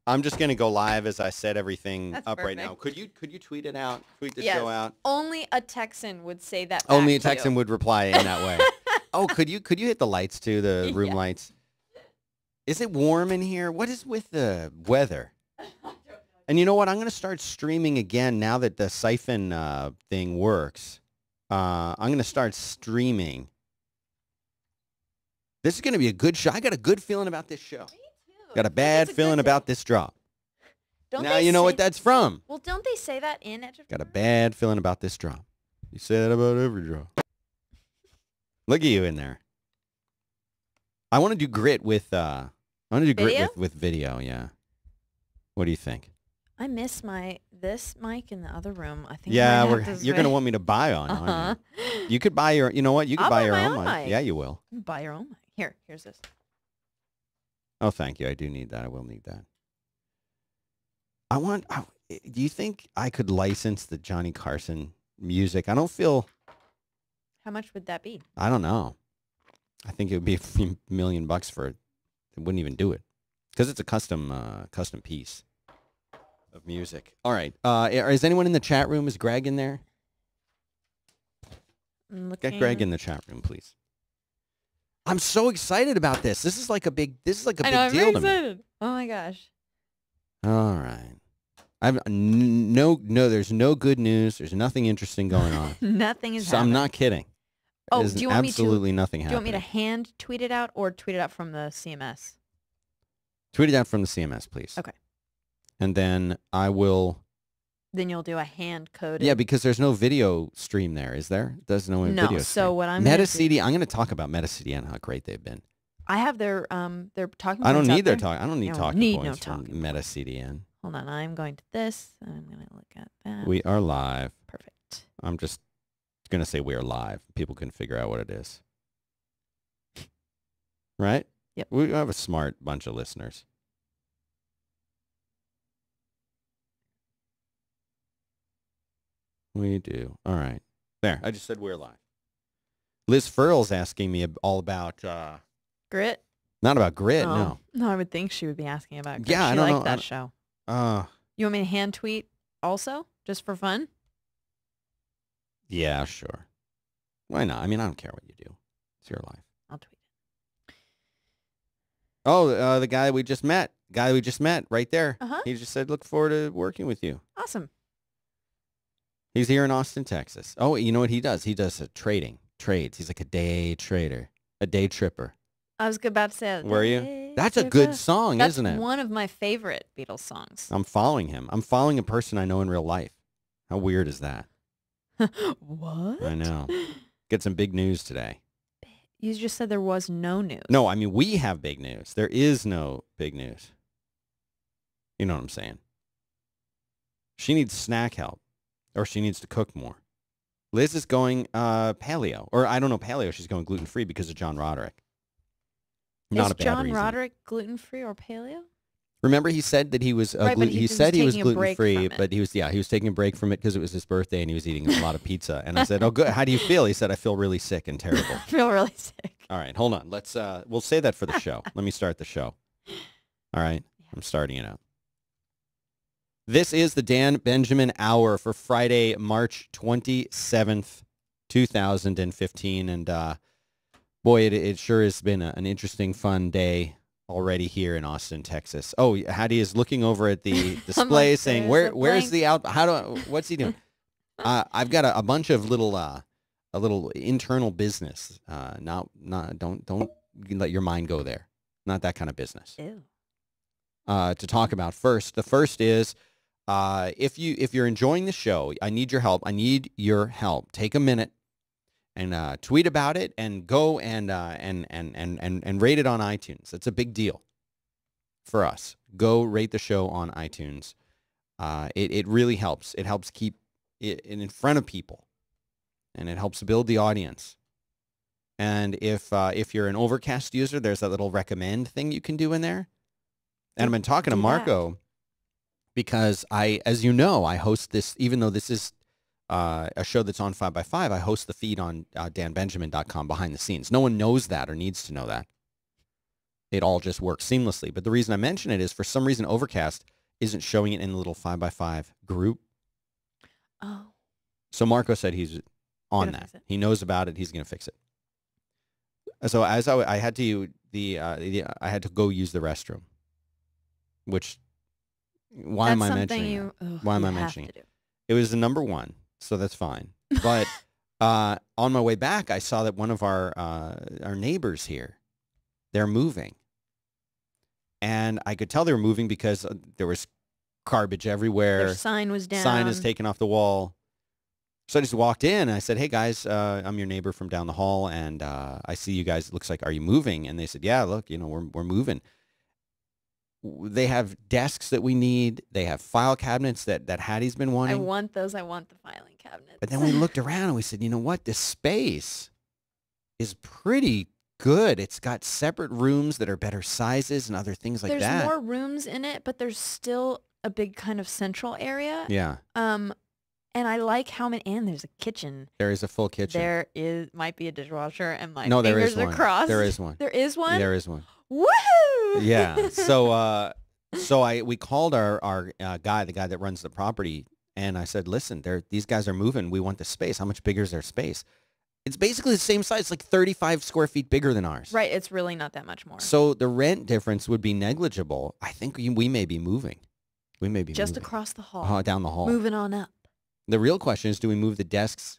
I'm just gonna go live as I set everything That's up right perfect. now. Could you tweet it out? Tweet the Yes. show out. Only a Texan would say that. Only a back to you. Texan would reply in that way. Oh, could you hit the lights too? The room Yeah. lights. Is it warm in here? What is with the weather? And you know what? I'm going to start streaming again now that the siphon thing works. I'm going to start streaming. This is going to be a good show. I got a good feeling about this show. Me too. Got a bad feeling about this drop. Don't Now they you know say- what that's from. Well, don't they say that in Edge of Got a Tomorrow? bad feeling about this drop. You say that about every drop. Look at you in there. I want to do grit with Video? with video, yeah. What do you think? I miss this mic in the other room. I think. I Yeah, might have to you're going to switch. want me to buy on. aren't Uh-huh. you? You could buy your, you know what? You could I'll buy buy your my own own mic. mic. Yeah, you will. Buy your own mic. Here's this. Oh, thank you. I do need that. I will need that. Do you think I could license the Johnny Carson music? I don't feel, How much would that be? I don't know. I think it would be $1 million for it. It wouldn't even do it because it's a custom piece of music. All right. Is anyone in the chat room? Is Greg in there? I'm Get Greg in looking- the chat room, please. I'm so excited about this. This is like a big I know, I'm deal very to me. excited. Oh my gosh. All right. There's no good news. There's nothing interesting going on. Nothing is So I'm happening. not kidding. Oh, There's do you want me to? absolutely nothing Do you happening. want me to hand tweet it out or tweet it out from the CMS? Tweet it out from the CMS, please. Okay. And then I will. Then you'll do a hand coded. Yeah, because there's no video stream there, is there? There's no No, video so stream. what I'm gonna MetaCD, I'm going to talk about MetaCD and how great they've been. I have their talking. I don't points out need their there. talk. I don't need You don't talking need no points from talking points. MetaCDN. Hold on, I'm going to this. I'm going to look at that. We are live. Perfect. I'm just going to say we are live. People can figure out what it is. Right? Yep. We have a smart bunch of listeners. We do. All right. There. I just said we're live. Liz Furl's asking me all about, Grit. not about grit, Oh. no. No, I would think she would be asking about. Grit. Yeah, I she don't liked know. that show. Uh, You want me to hand tweet also, just for fun? yeah, sure. Why not? I mean, I don't care what you do. It's your life. I'll tweet it. Oh, the guy we just met. Right there. Uh-huh. He just said, look forward to working with you. Awesome. He's here in Austin, Texas. Oh, you know what he does? He does trades. He's like a day trader, a day tripper. I was about to say that. Were you? Hey, That's a Tripper. good song, That's isn't it? one of my favorite Beatles songs. I'm following him. I'm following a person I know in real life. How weird is that? What? I know. Get some big news today. You just said there was no news. No, I mean, we have big news. There is no big news. You know what I'm saying? She needs snack help, or she needs to cook more. Liz is going paleo, or I don't know, paleo. She's going gluten-free because of John Roderick. Not Is a bad John reason. Roderick gluten-free or paleo? Remember, he said that he was Right, but he he said was he was taking a break gluten-free, from it. but he was taking a break from it because it was his birthday and he was eating a lot of pizza. And I said, "Oh, good. How do you feel?" He said, "I feel really sick and terrible." I feel really sick. All right, hold on. Let's we'll say that for the show. Let me start the show. All right, I'm starting it out. This is the Dan Benjamin Hour for Friday, March 27th, 2015. And boy, it sure has been an interesting, fun day already here in Austin, Texas. Oh, Hattie is looking over at the display like, saying, "There's a where's blank." the out? What's he doing? I've got a bunch of little a little internal business. Don't let your mind go there. Not that kind of business. Ew. To talk about first. The first is if you're enjoying the show, I need your help. Take a minute and tweet about it and go and rate it on iTunes. That's a big deal for us. Go rate the show on iTunes. It really helps. It helps keep it in front of people, and it helps build the audience. And if you're an Overcast user, there's that little recommend thing you can do in there. And I've been talking to do that. Marco because as you know, I host this, even though this is a show that's on 5x5, I host the feed on danbenjamin.com behind the scenes. No one knows that or needs to know that. it all just works seamlessly. But the reason I mention it is for some reason Overcast isn't showing it in a little 5x5 group. Oh. So Marco said he's on Gonna that. fix it. He knows about it. He's going to fix it. So as I had to I had to go use the restroom, which why am I mentioning that? Why am I mentioning it? It was the number one, so that's fine. But on my way back, I saw that one of our neighbors here, they're moving, and I could tell they were moving because there was garbage everywhere. Their sign was down. Sign is taken off the wall. So I just walked in and I said, "Hey guys, I'm your neighbor from down the hall, and I see you guys. It looks like, are you moving?" And they said, "Yeah, look, we're moving." They have desks that we need. They have file cabinets that Hattie's been wanting. I want those. I want the filing cabinets. But then we looked around and we said, you know what? This space is pretty good. It's got separate rooms that are better sizes and other things like that. There's more rooms in it, but there's still a big kind of central area. Yeah. And I like how many. And there's a kitchen. There is a full kitchen. There might be a dishwasher, and my no, there fingers is are one. crossed. There is one. There is one. There is one. Woohoo! Yeah. So we called our guy, the guy that runs the property, and I said, listen, these guys are moving. We want the space. How much bigger is their space? It's basically the same size, like 35 square feet bigger than ours. Right. It's really not that much more. So the rent difference would be negligible. I think we may be moving. We may be just moving. across the hall. Down the hall. Moving on up. The real question is, do we move the desks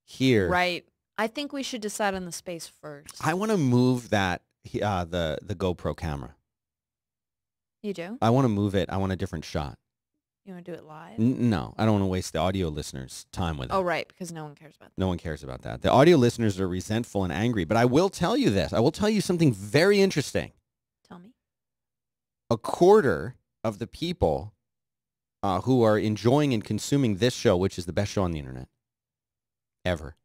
here? Right. I think we should decide on the space first. I want to move that the GoPro camera. You do? I want to move it. I want a different shot. You want to do it live? No, I don't want to waste the audio listeners' time with it. Oh, right, because no one cares about that. No one cares about that. The audio listeners are resentful and angry, but I will tell you this. I will tell you something very interesting. Tell me. A quarter of the people who are enjoying and consuming this show, which is the best show on the internet ever.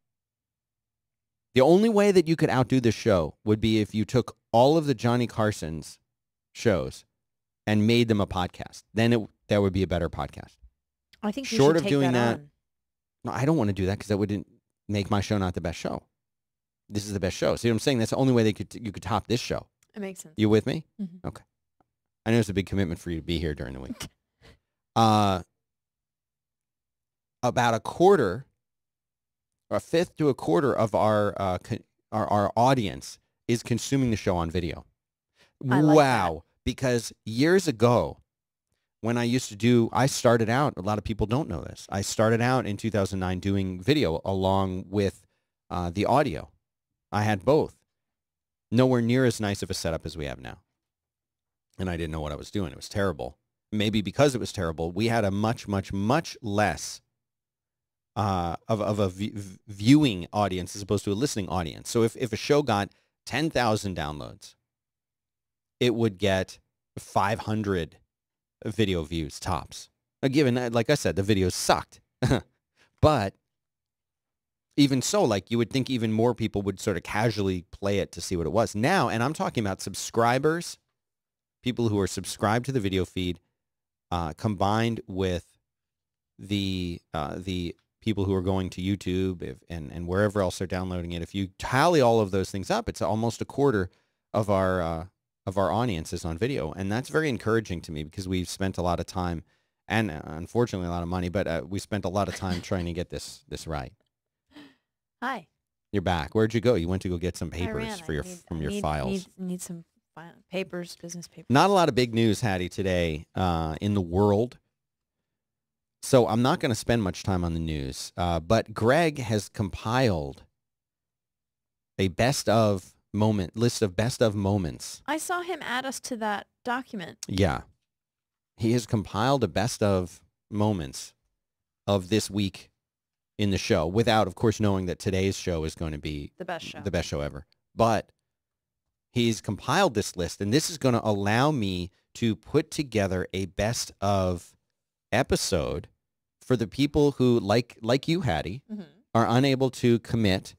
The only way that you could outdo this show would be if you took all of the Johnny Carson's shows and made them a podcast. Then that would be a better podcast. I think you Short should of take doing that, on. no, I don't want to do that because that wouldn't make my show not the best show. This is the best show. See what I'm saying? That's the only way you could top this show. It makes sense. You with me? Mm-hmm. Okay. I know it's a big commitment for you to be here during the week. About a quarter, a fifth to a quarter of our audience is consuming the show on video. I like Wow. Because years ago, when I started out, a lot of people don't know this. I started out in 2009 doing video along with the audio. I had both. Nowhere near as nice of a setup as we have now. And I didn't know what I was doing. It was terrible. Maybe because it was terrible, we had a much, much, much less of a viewing audience as opposed to a listening audience. So if a show got 10,000 downloads, it would get 500 video views tops. Given, like I said, the videos sucked. But even so, like you would think even more people would sort of casually play it to see what it was. Now, and I'm talking about subscribers, people who are subscribed to the video feed, combined with the people who are going to YouTube and wherever else they're downloading it. If you tally all of those things up, it's almost a quarter of our audience is on video, and that's very encouraging to me because we've spent a lot of time and unfortunately a lot of money, but we spent a lot of time trying to get this right. Hi. You're back. Where'd you go? You went to go get some I papers ran. for I your files. Need some papers, business papers. Not a lot of big news, Hattie, today in the world. So I'm not going to spend much time on the news, but Greg has compiled a list of best of moments. I saw him add us to that document. Yeah. He has compiled a best of moments of this week in the show without, of course, knowing that today's show is going to be The best show ever. But he's compiled this list, and this is going to allow me to put together a best of episode for the people who, like you, Hattie, Mm-hmm. are unable to commit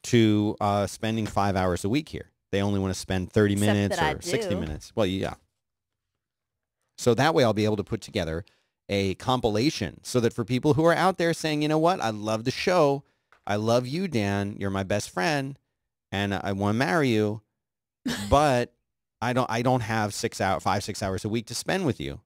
to spending 5 hours a week here. They only want to spend 30 Except minutes that I or 60 do. minutes. Well, yeah. So that way I'll be able to put together a compilation so that for people who are out there saying, you know what, I love the show. I love you, Dan. You're my best friend, and I want to marry you. But I don't have 5-6 hours a week to spend with you.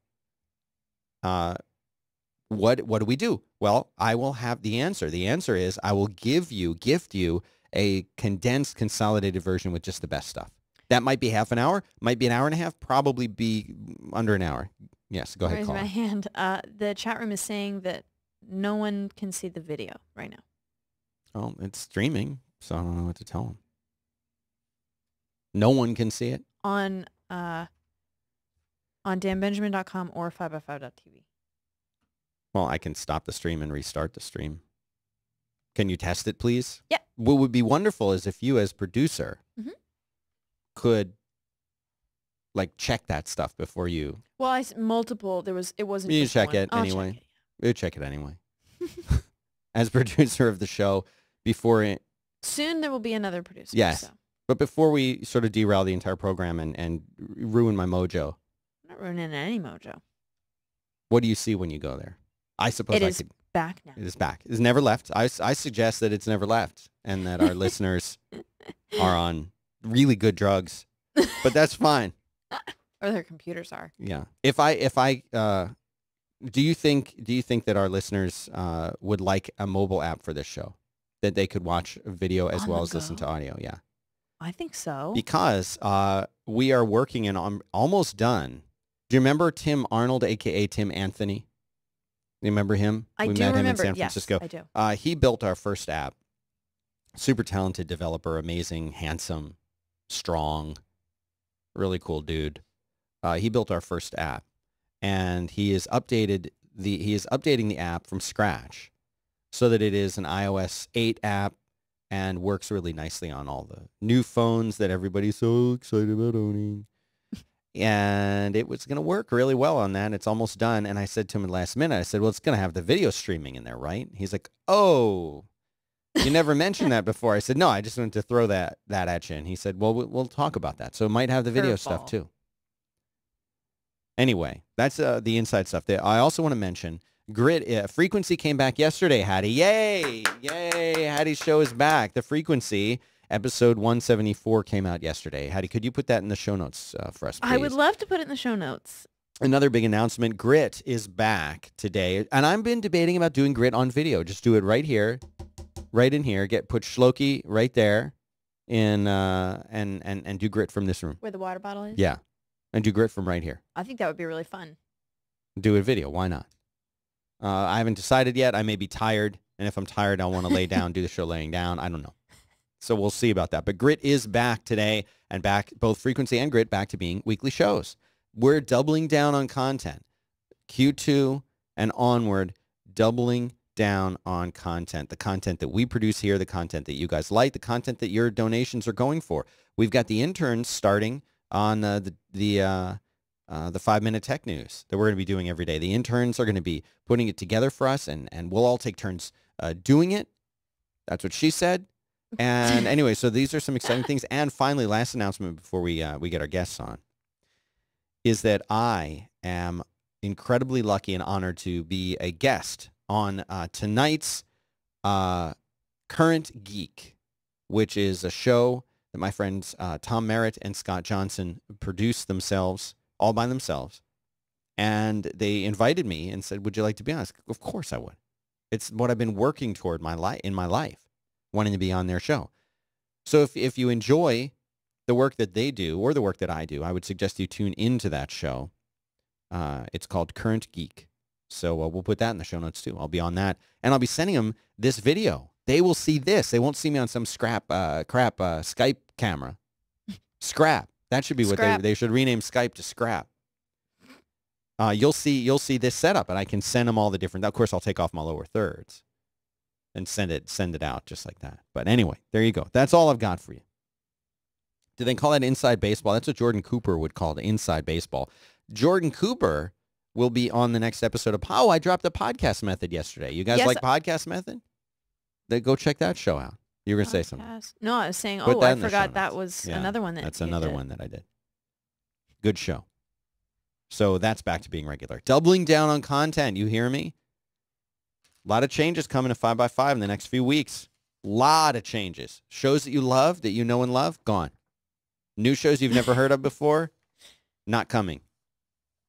What do we do? Well, I will have the answer. The answer is I will gift you a condensed, consolidated version with just the best stuff. That might be half an hour, might be an hour and a half, probably be under an hour. Yes, go ahead, Raise Colin. my hand. The chat room is saying that no one can see the video right now. Oh, it's streaming, so I don't know what to tell them. No one can see it? On danbenjamin.com or 5x5.tv. Well, I can stop the stream and restart the stream. Can you test it, please? Yeah. What would be wonderful is if you, as producer, could check that stuff before you. Well, multiple. It wasn't. You just check one. it I'll anyway. check it. You check it anyway. As producer of the show, before it. Soon there will be another producer. Yes. So. But before we sort of derail the entire program and ruin my mojo. I'm not ruining any mojo. What do you see when you go there? I suppose It is back now. It is back. It's never left. I suggest that it's never left and that our listeners are on really good drugs. But that's fine. Or their computers are. Yeah. Do you think that our listeners would like a mobile app for this show? That they could watch video as On well the as listen to go? audio? Yeah. I think so. Because we are working and almost done. Do you remember Tim Arnold, a.k.a. Tim Anthony? You remember him? I We do met him remember. in San Yes, Francisco. I do. He built our first app. Super talented developer, amazing, handsome, strong, really cool dude. He built our first app, and he is updating the app from scratch so that it is an iOS 8 app and works really nicely on all the new phones that everybody's so excited about owning. And it was going to work really well on that. It's almost done. And I said to him last minute, I said, well, it's going to have the video streaming in there, right? He's like, oh, you never mentioned that before. I said, no, I just wanted to throw that at you. And he said, well, we'll talk about that. So it might have the video stuff Curveball. too. Anyway, that's the inside stuff. I also want to mention Grit Frequency came back yesterday, Hattie. Yay! Yay! Hattie's show is back. The Frequency episode 174 came out yesterday. Hattie, could you put that in the show notes for us, please? I would love to put it in the show notes. Another big announcement, Grit is back today. And I've been debating about doing Grit on video. Just do it right here, right in here. Put Shloki right there and do Grit from this room. Where the water bottle is? Yeah. And do Grit from right here. I think that would be really fun. Do a video. Why not? I haven't decided yet. I may be tired. And if I'm tired, I'll want to lay down, do the show laying down. I don't know. So we'll see about that. But Grit is back today and back, both Frequency and Grit, back to being weekly shows. We're doubling down on content. Q2 and onward, doubling down on content. The content that we produce here, the content that you guys like, the content that your donations are going for. We've got the interns starting on the 5-minute tech news that we're going to be doing every day. The interns are going to be putting it together for us, and we'll all take turns doing it. That's what she said. And anyway, so these are some exciting things. And finally, last announcement before we get our guests on is that I am incredibly lucky and honored to be a guest on tonight's Current Geek, which is a show that my friends Tom Merritt and Scott Johnson produced themselves, all by themselves. And they invited me and said, would you like to be on? Of course I would. It's what I've been working toward in my life, wanting to be on their show. So if you enjoy the work that they do or the work that I do, I would suggest you tune into that show. It's called Current Geek. So we'll put that in the show notes too. I'll be on that. And I'll be sending them this video. They will see this. They won't see me on some crap Skype camera. Scrap. That should be what they should rename Skype to Scrap. You'll see this setup, and I can send them all the different. Of course, I'll take off my lower thirds and send it out just like that. But anyway, there you go. That's all I've got for you. Do they call that inside baseball? That's what Jordan Cooper would call it, inside baseball. Jordan Cooper will be on the next episode of I dropped the podcast method yesterday. You guys like podcast method? Then go check that show out. You were going to say something. No, I was saying, Put that I in the show forgot that notes. was Yeah, another one that That's you another did. one that I did. Good show. So that's back to being regular. Doubling down on content. You hear me? A lot of changes coming to 5x5 in the next few weeks. A lot of changes. Shows that you love, that you know and love, gone. New shows you've never heard of before, not coming.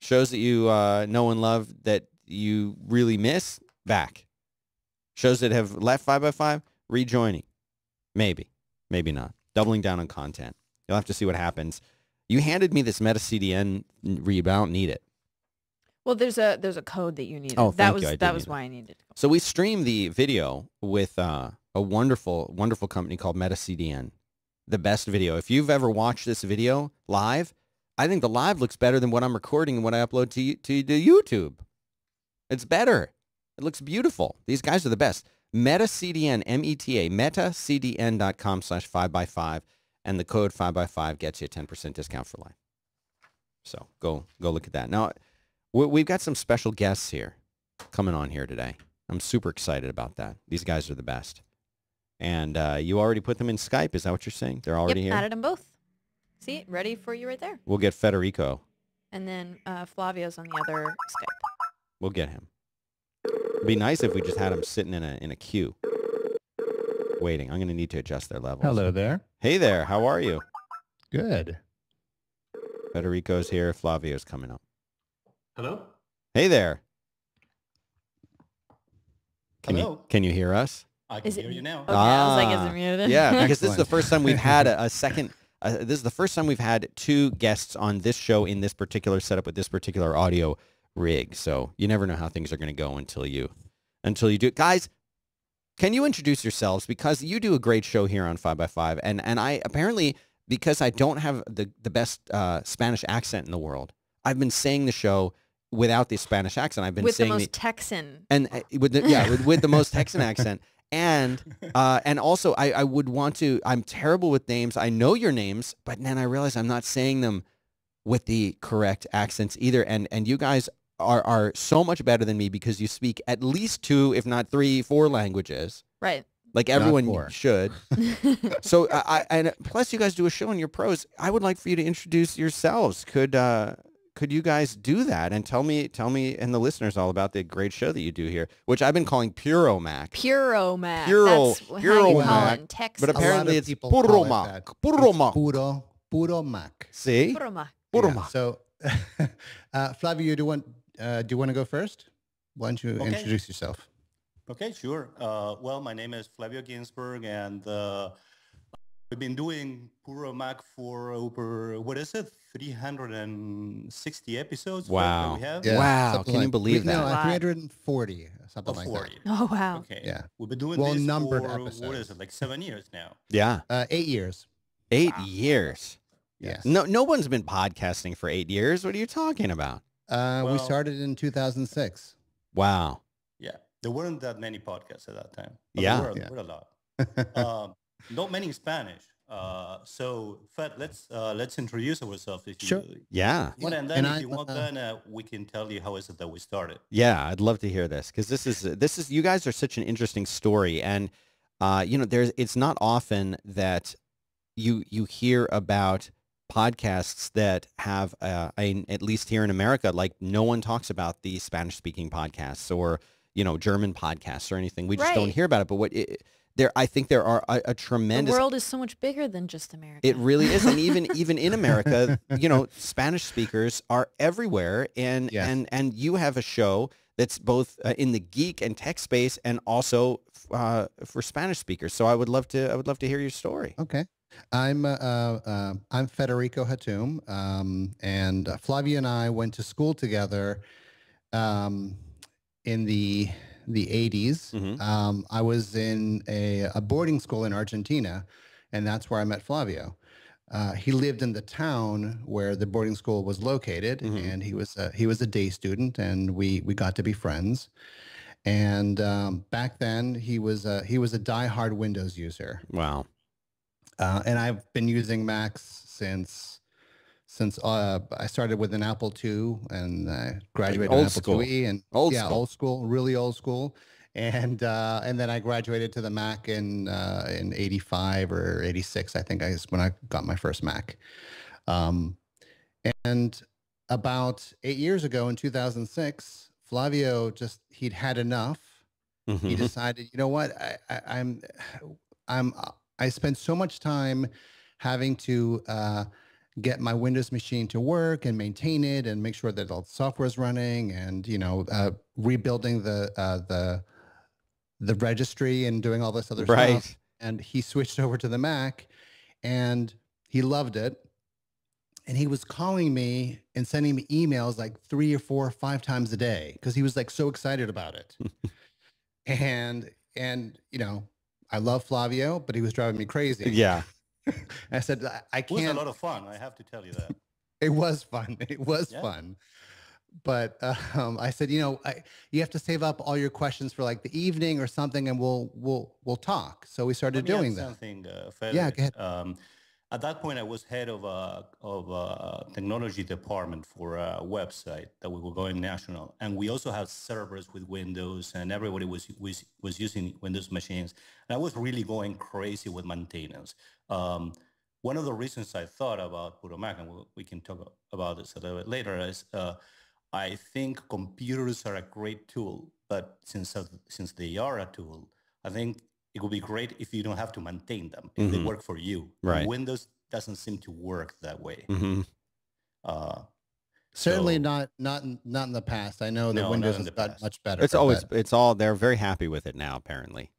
Shows that you know and love that you really miss, back. Shows that have left 5x5, rejoining. Maybe. Maybe not. Doubling down on content. You'll have to see what happens. You handed me this Meta CDN read. I don't need it. Well, there's a code that you needed. Oh, that thank you. was that was why I needed it. So we stream the video with a wonderful, wonderful company called Meta CDN. The best video. If you've ever watched this video live, I think the live looks better than what I'm recording and what I upload to YouTube. It's better. It looks beautiful. These guys are the best. Meta CDN, META, metacdn.com/5x5, and the code 5x5 gets you a 10% discount for life. So go look at that. Now, we've got some special guests here coming on here today. I'm super excited about that. These guys are the best. And you already put them in Skype. Is that what you're saying? They're already here? Added them both. See, ready for you right there. We'll get Federico. And then Flavio's on the other Skype. We'll get him. It'd be nice if we just had him sitting in a queue, waiting. I'm going to need to adjust their levels. Hello there. Hey there. How are you? Good. Federico's here. Flavio's coming up. Hello? Hey there. Hello? Can you hear us? I can hear you now. Okay, I was like, is it muted? Yeah, because this is the first time we've had a second. This is the first time we've had two guests on this show in this particular setup with this particular audio rig. So you never know how things are going to go until you do. Guys, can you introduce yourselves? Because you do a great show here on 5x5. And I apparently, because I don't have the best Spanish accent in the world, I've been saying the show without the Spanish accent. I've been with saying the most Texan. And with the most Texan accent. And also I would want to, I'm terrible with names. I know your names, but then I realize I'm not saying them with the correct accents either. And you guys are so much better than me because you speak at least 2, if not 3, 4 languages. Right. Like everyone should. So and plus you guys do a show and you're pros. I would like for you to introduce yourselves. Could you guys do that and tell me and the listeners all about the great show that you do here, which I've been calling Puromac. Puromac. That's how you call Puromac. it in Texas. But apparently it's Puromac. Puromac. Puromac. See? Puromac. Puromac. Yeah, so, Flavio, do you want to go first? Why don't you introduce yourself? Okay, sure. Well, my name is Flavio Ginsberg, and we've been doing Puromac for over, 360 episodes? Wow. That we have? Yeah, Wow. Can you believe that? No, Wow. 340, something like 40. Oh, wow. Okay. Yeah. We've been doing this Numbered for, episodes. like 7 years now? Yeah. that. 8 years. 8 years. Yes. No one's been podcasting for 8 years. What are you talking about? We Well- started in 2006. Wow. Yeah. There weren't that many podcasts at that time. But Yeah. There were a lot. Not many in Spanish. So, Fed, let's introduce ourselves. If Sure. you Yeah. want, and then if you want, then we can tell you how is it that we started. Yeah, I'd love to hear this because this is you guys are such an interesting story, and it's not often that you hear about podcasts that have at least here in America, like no one talks about the Spanish speaking podcasts or German podcasts or anything. We just don't Right. hear about it. But I think there are a tremendous. The world is so much bigger than just America. It really is, and even in America, Spanish speakers are everywhere, and Yes. and you have a show that's both in the geek and tech space, and also for Spanish speakers. So I would love to hear your story. Okay. I'm Federico Hatum, and Flavia and I went to school together in the 80s. Mhm. I was in a boarding school in Argentina, and that's where I met Flavio. He lived in the town where the boarding school was located, Mhm. and he was a day student, and we got to be friends. And back then, he was a diehard Windows user. Wow. And I've been using Macs since I started with an Apple II and I graduated old with Apple school. IIe and Old yeah, school. old school, really old school. And then I graduated to the Mac in 85 or 86, I think is when I got my first Mac. And about 8 years ago in 2006, Flavio he'd had enough. He Mhm. decided, you know what, I spent so much time having to get my Windows machine to work and maintain it and make sure that all the software is running, and rebuilding the registry and doing all this other Right. stuff. And he switched over to the Mac, and he loved it. And he was calling me and sending me emails like 3 or 4 or 5 times a day because he was like so excited about it. and I love Flavio, but he was driving me crazy. Yeah. I said, I It was a can't. lot of fun, I have to tell you that. It was fun. It was Yeah. fun. But I said, you have to save up all your questions for like the evening or something, and we'll talk. So we started Let me add doing that. something, Yeah, Frederick. go ahead. At that point, I was head of a technology department for a website that we were going national, and we also had servers with Windows, and everybody was using Windows machines. And I was really going crazy with maintenance. One of the reasons I thought about Puro Mac, and we can talk about this a little bit later, is I think computers are a great tool, but since they are a tool, I think it would be great if you don't have to maintain them, if they work for you. Right. Windows doesn't seem to work that way. Mm-hmm. Certainly so- not in the past. I know that No, not Windows in has the got past. much better. It's all they're very happy with it now, apparently.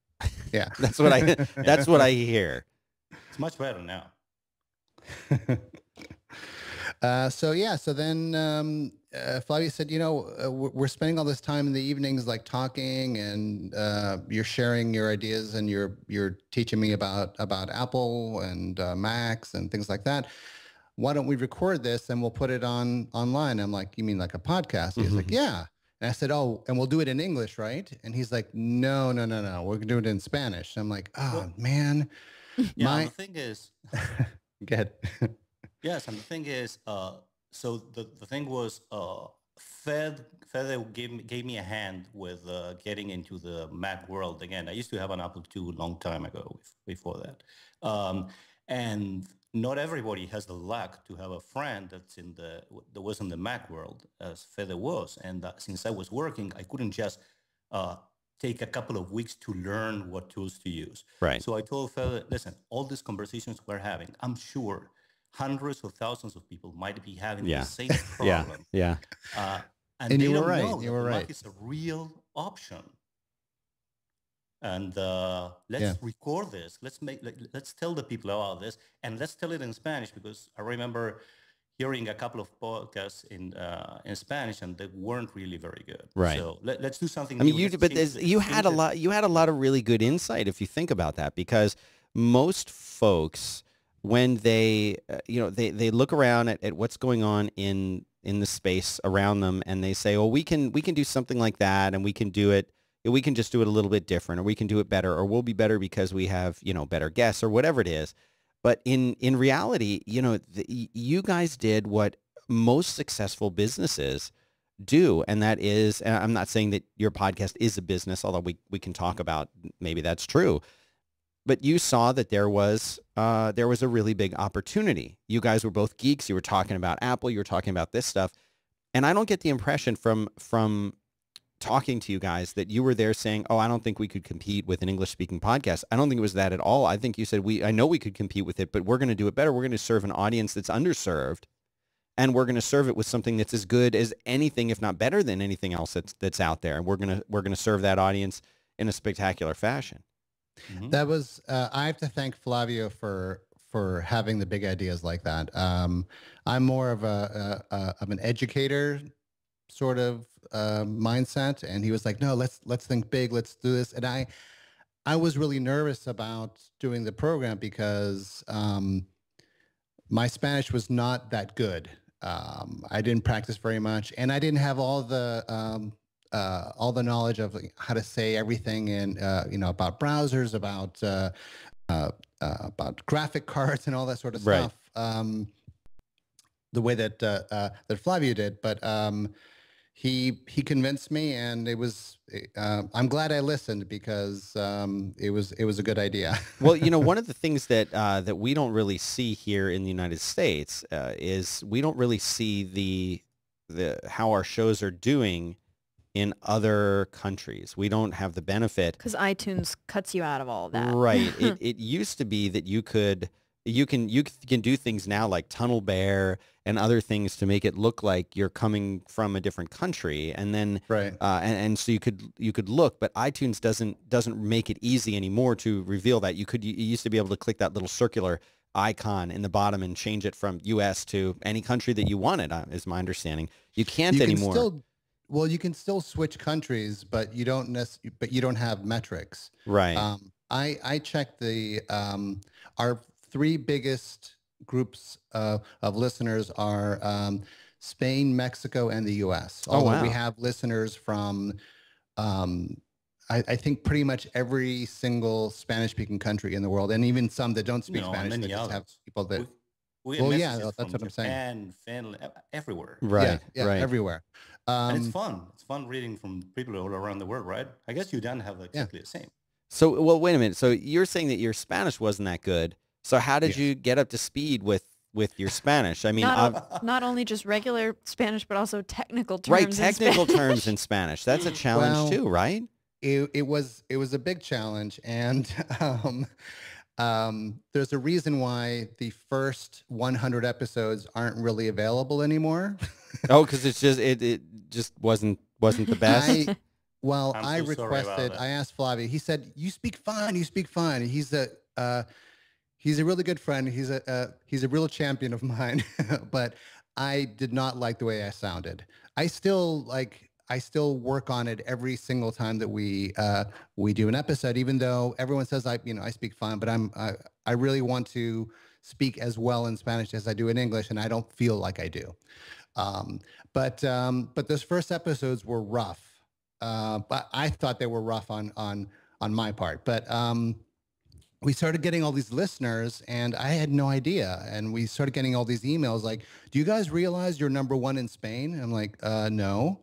Yeah. That's what I hear. It's much better now. So then Flavio said, we're spending all this time in the evenings like talking, and you're sharing your ideas, and you're teaching me about Apple and Macs and things like that. Why don't we record this and we'll put it online? I'm like, you mean like a podcast? He's like, yeah. And I said, oh, and we'll do it in English, right? And he's like, no, we're gonna do it in Spanish. I'm like, oh man. Yeah, the thing is, Go ahead. yes, and the thing is, so the thing was, Fed gave me a hand with getting into the Mac world again. I used to have an Apple II a long time ago before that. And not everybody has the luck to have a friend that was in the Mac world as Fede was. And since I was working, I couldn't just take a couple of weeks to learn what tools to use. Right. So I told Fede, listen, all these conversations we're having, I'm sure hundreds of thousands of people might be having the same problem. Yeah. And they you were don't right. know You that were the right. Mac is a real option. And let's record this. Let's tell the people about this, and let's tell it in Spanish, because I remember hearing a couple of podcasts in Spanish, and they weren't really very good. Right. So let's do something. I mean, new. you had a lot of really good insight if you think about that, because most folks, when they they look around at what's going on in the space around them, and they say, well, we can do something like that, and we can do it. We can just do it a little bit different, or we can do it better, or we'll be better because we have, better guests, or whatever it is. But in reality, you guys did what most successful businesses do, and that is, and I'm not saying that your podcast is a business, although we can talk about maybe that's true, but you saw that there was a really big opportunity. You guys were both geeks. You were talking about Apple. You were talking about this stuff, and I don't get the impression from talking to you guys that you were there saying, oh, I don't think we could compete with an English-speaking podcast. I don't think it was that at all. I think you said, I know we could compete with it, but we're going to do it better. We're going to serve an audience that's underserved, and we're going to serve it with something that's as good as anything, if not better than anything else that's out there. And we're going to serve that audience in a spectacular fashion. Mhm. That was I have to thank Flavio for having the big ideas like that. I'm more of an educator sort of mindset, and he was like, no, let's think big, let's do this. And I was really nervous about doing the program because my Spanish was not that good. I didn't practice very much, and I didn't have all the knowledge of how to say everything in about browsers, about graphic cards and all that sort of Right. stuff. The way that Flavio did, but he convinced me, and it was. I'm glad I listened, because it was a good idea. Well, one of the things that we don't really see here in the United States is we don't really see the how our shows are doing in other countries. We don't have the benefit. Because iTunes cuts you out of all of that. Right. It used to be that you could You can do things now like Tunnel Bear and other things to make it look like you're coming from a different country, and then Right. and so you could look, but iTunes doesn't make it easy anymore to reveal that. You used to be able to click that little circular icon in the bottom and change it from U.S. to any country that you wanted, is my understanding. You can't You can anymore. still, well, you can still switch countries, but you don't but you don't have metrics. Right. I checked our three biggest groups of listeners are Spain, Mexico, and the U.S. Oh, Although we wow. have listeners from, I think pretty much every single Spanish-speaking country in the world, and even some that don't speak And Spanish. That many just have others. people that, We get well, yeah, messages that's from what I'm saying. Japan, Finland, everywhere. Right. yeah, Right. everywhere. And it's fun. It's fun reading from people all around the world, right? I guess you don't have exactly the same. So, well, wait a minute. So you're saying that your Spanish wasn't that good. So how did Yes. you get up to speed with your Spanish? I mean, Not only just regular Spanish, but also technical terms. right, in technical Spanish. terms in Spanish. That's a challenge Well, too, right? It was a big challenge, and there's a reason why the first 100 episodes aren't really available anymore. Oh, because it just wasn't the best. Well, I'm I so sorry about requested. that. I asked Flavio. He said, "You speak fine. You speak fine." He's a really good friend. He's a real champion of mine. But I did not like the way I sounded. I still work on it every single time that we do an episode, even though everyone says I speak fine, but I really want to speak as well in Spanish as I do in English, and I don't feel like I do. But those first episodes were rough. But I thought they were rough on my part. But we started getting all these listeners, and I had no idea. And we started getting all these emails like, "Do you guys realize you're #1 in Spain?" I'm like, "No."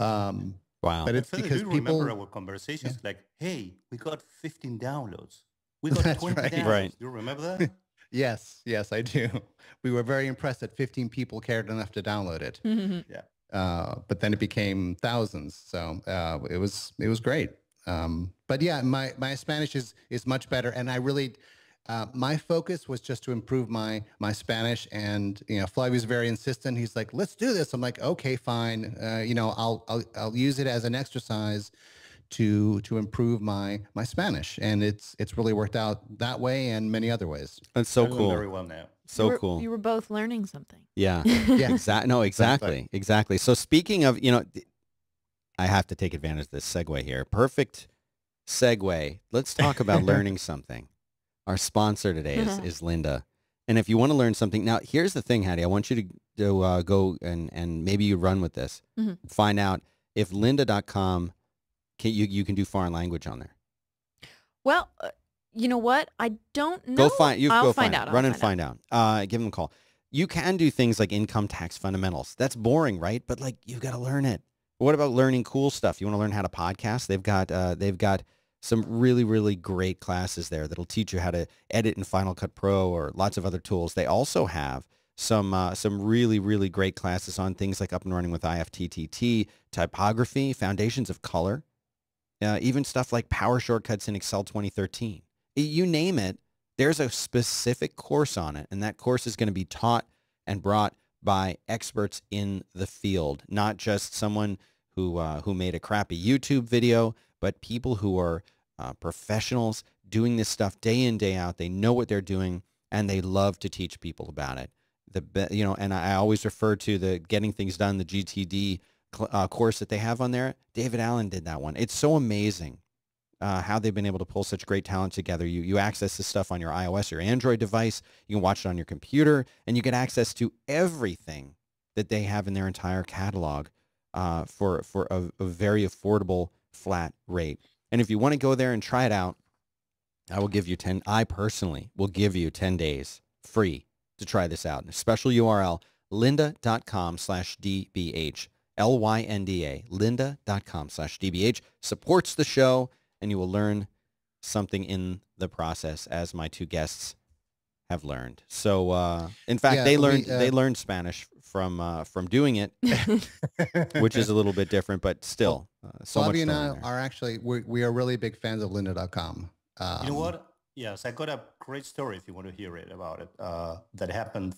Wow. But it's Philip, because do you people. remember our conversations? Like, hey, we got 15 downloads. We got That's 20 right. downloads. Right. Do you remember that? Yes, I do. We were very impressed that 15 people cared enough to download it. Yeah. But then it became thousands. So it was great. But yeah, my Spanish is much better, and I really my focus was just to improve my Spanish. And Flavio's very insistent. He's like, "Let's do this." I'm like, "Okay, fine. I'll use it as an exercise to improve my Spanish," and it's really worked out that way and many other ways. That's so I know cool. very well now. So cool. You were both learning something. Yeah. Yeah. No, exactly. So speaking of, I have to take advantage of this segue here. Perfect segue. Let's talk about learning something. Our sponsor today is Lynda. And if you want to learn something, now here's the thing, Hattie. I want you to go and maybe you run with this. Mm-hmm. Find out if lynda.com, you can do foreign language on there. Well, you know what? I don't know. Go find. I'll find out. out. Run and find out. Give them a call. You can do things like income tax fundamentals. That's boring, right? But like you've got to learn it. What about learning cool stuff? You want to learn how to podcast? They've got some really, really great classes there that'll teach you how to edit in Final Cut Pro or lots of other tools. They also have some really, really great classes on things like up and running with IFTTT, typography, foundations of color, even stuff like Power Shortcuts in Excel 2013. You name it, there's a specific course on it, and that course is going to be taught and brought by experts in the field, not just someone who made a crappy YouTube video, but people who are professionals doing this stuff day in, day out. They know what they're doing, and they love to teach people about it. And I always refer to the Getting Things Done, the GTD course that they have on there. David Allen did that one. It's so amazing how they've been able to pull such great talent together. You access this stuff on your iOS or Android device. You can watch it on your computer, and you get access to everything that they have in their entire catalog for a very affordable flat rate. And if you want to go there and try it out, I personally will give you 10 days free to try this out. A special URL, lynda.com/DBH, LYNDA, lynda.com/DBH, supports the show, and you will learn something in the process, as my two guests have learned. So, in fact, they learned Spanish from doing it, which is a little bit different, but still, so much Flavio to and I learn there. are actually we are really big fans of lynda.com. You know what? Yes, I got a great story if you want to hear it about it. That happened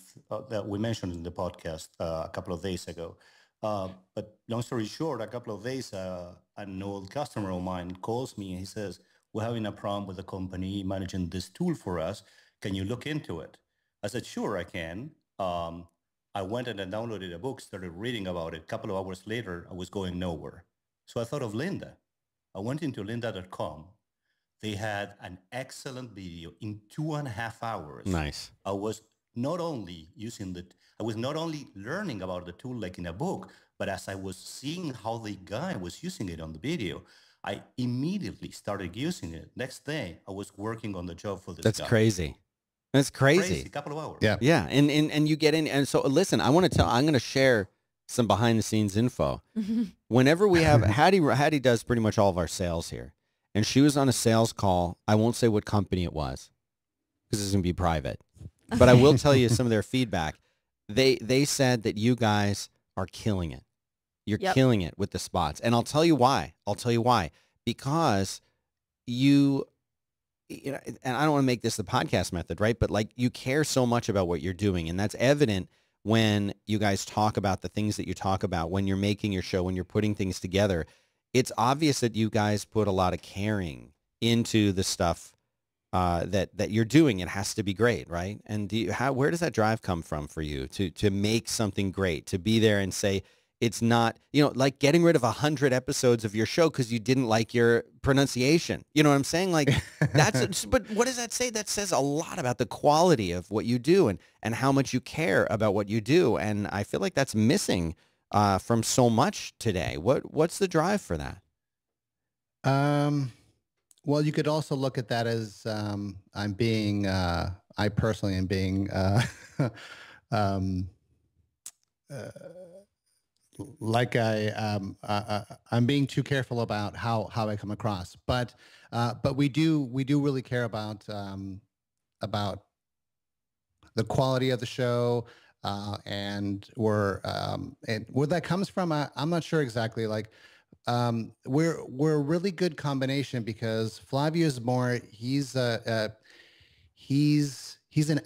that we mentioned in the podcast a couple of days ago. But long story short, a couple of days, an old customer of mine calls me and he says, "We're having a problem with the company managing this tool for us. Can you look into it?" I said, "Sure, I can." I went and I downloaded a book, started reading about it. A couple of hours later, I was going nowhere. So I thought of Linda. I went into lynda.com. They had an excellent video in 2.5 hours. Nice. I was not only I was not only learning about the tool like in a book, but as I was seeing how the guy was using it on the video, I immediately started using it. Next day, I was working on the job for this That's guy. crazy. That's crazy. A couple of hours. Yeah. Yeah, and you get in, and so listen, I'm going to share some behind the scenes info. Whenever we have Hattie does pretty much all of our sales here, and she was on a sales call. I won't say what company it was because it's going to be private, but I will tell you some of their feedback. They said that you guys are killing it. You're Yep. killing it with the spots, and I'll tell you why. Because you know, and I don't want to make this the podcast method, right? But like you care so much about what you're doing, and that's evident when you guys talk about the things that you talk about, when you're making your show, when you're putting things together. It's obvious that you guys put a lot of caring into the stuff that you're doing. It has to be great, right? And where does that drive come from for you to make something great, to be there and say, it's not, like getting rid of 100 episodes of your show because you didn't like your pronunciation. You know what I'm saying? Like but what does that say? That says a lot about the quality of what you do and how much you care about what you do. And I feel like that's missing from so much today. What's the drive for that? Well, you could also look at that as I personally am being like I'm being too careful about how I come across, but we do really care about the quality of the show, and where that comes from, I'm not sure exactly. Like, we're a really good combination because Flavio is more, he's an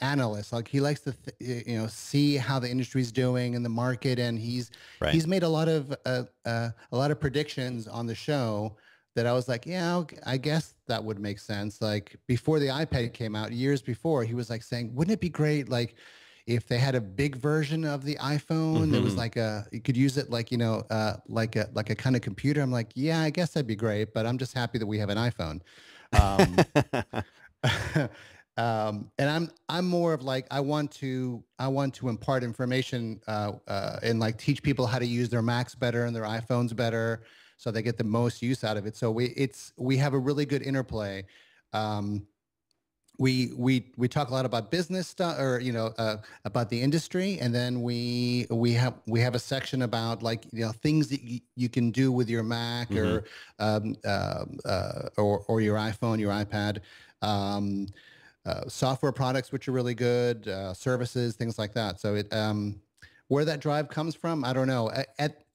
analyst. Like he likes to see how the industry's doing in the market, and he's made a lot of predictions on the show that I was like, yeah, okay, I guess that would make sense. Like before the iPad came out, years before, he was like saying, wouldn't it be great, like if they had a big version of the iPhone that was like you could use it like, like a kind of computer. I'm like, yeah, I guess that'd be great, but I'm just happy that we have an iPhone. And I'm more of like, I want to impart information and like teach people how to use their Macs better and their iPhones better, so they get the most use out of it. So we have a really good interplay. We talk a lot about business stuff, or about the industry, and then we have a section about like things that you can do with your Mac or your iPhone, your iPad, software products which are really good, services, things like that. So where that drive comes from, I don't know.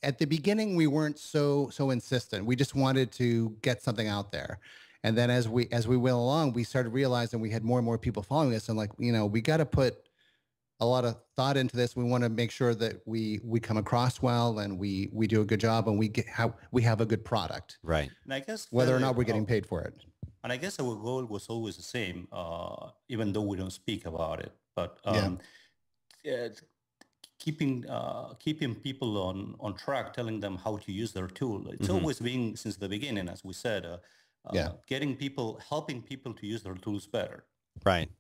At the beginning, we weren't so insistent. We just wanted to get something out there. And then as we went along, we started realizing we had more and more people following us, and like, we got to put a lot of thought into this. We want to make sure that we come across well, and we do a good job, and we have a good product. Right. And I guess whether or not we're getting paid for it. And I guess our goal was always the same, even though we don't speak about it. But keeping people on track, telling them how to use their tool. It's always been since the beginning, as we said. Helping people to use their tools better. Right.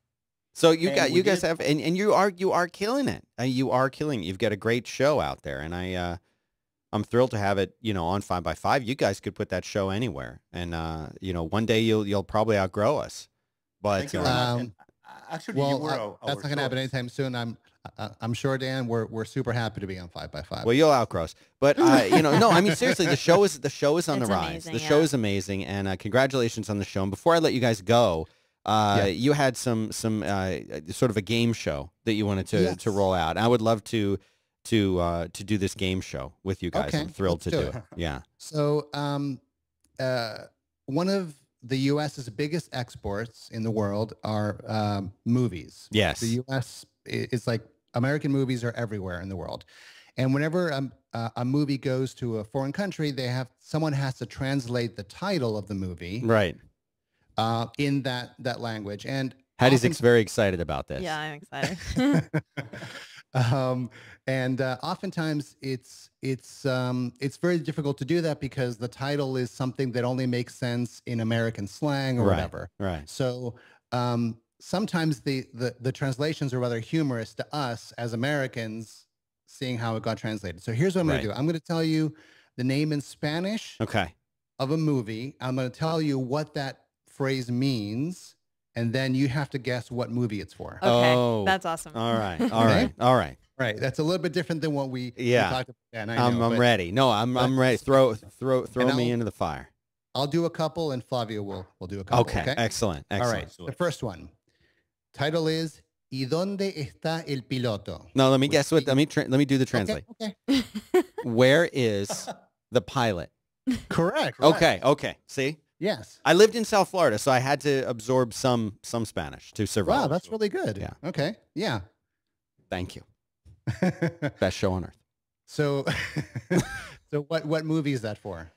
So you guys have, and you are killing it. You are killing it. You've got a great show out there, and I'm thrilled to have it, on 5x5. You guys could put that show anywhere, and one day you'll probably outgrow us. But Thank you very much. Actually, well, you were our that's not going to happen anytime soon. I'm sure, Dan. We're super happy to be on 5x5. Well, you'll outgrow us, but no. I mean, seriously, the show is on the It's rise. amazing, The show is amazing, and congratulations on the show. And before I let you guys go, you had some sort of a game show that you wanted to roll out. I would love to do this game show with you guys. Okay, I'm thrilled to do it. Yeah. So one of the U.S.'s biggest exports in the world are movies. Yes. The U.S. is like American movies are everywhere in the world. And whenever a movie goes to a foreign country, someone has to translate the title of the movie Right. in that language. And Hattie's often- very excited about this. Yeah, I'm excited. Oftentimes it's very difficult to do that because the title is something that only makes sense in American slang or Right. whatever. Right. So sometimes the translations are rather humorous to us as Americans, seeing how it got translated. So here's what I'm going to do. I'm going to tell you the name in Spanish Okay. of a movie. I'm going to tell you what that phrase means, and then you have to guess what movie it's for. Okay, Oh. that's awesome. All right. All right. All right. Right. That's a little bit different than what we Yeah. talked about. Yeah, and I I'm know, but ready. No, I'm ready. Throw me into the fire. I'll do a couple, and Flavio will do a couple. Okay. Excellent. All Excellent. right. The first one. Title is ¿Y dónde está el piloto? No, let me guess what. Let me do the translate. Okay. Where is the pilot? Correct. Okay. Okay. See, Yes. I lived in South Florida, so I had to absorb some Spanish to survive. Wow, that's really good. Yeah. Okay. Yeah. Thank you. Best show on earth. So, so what movie is that for?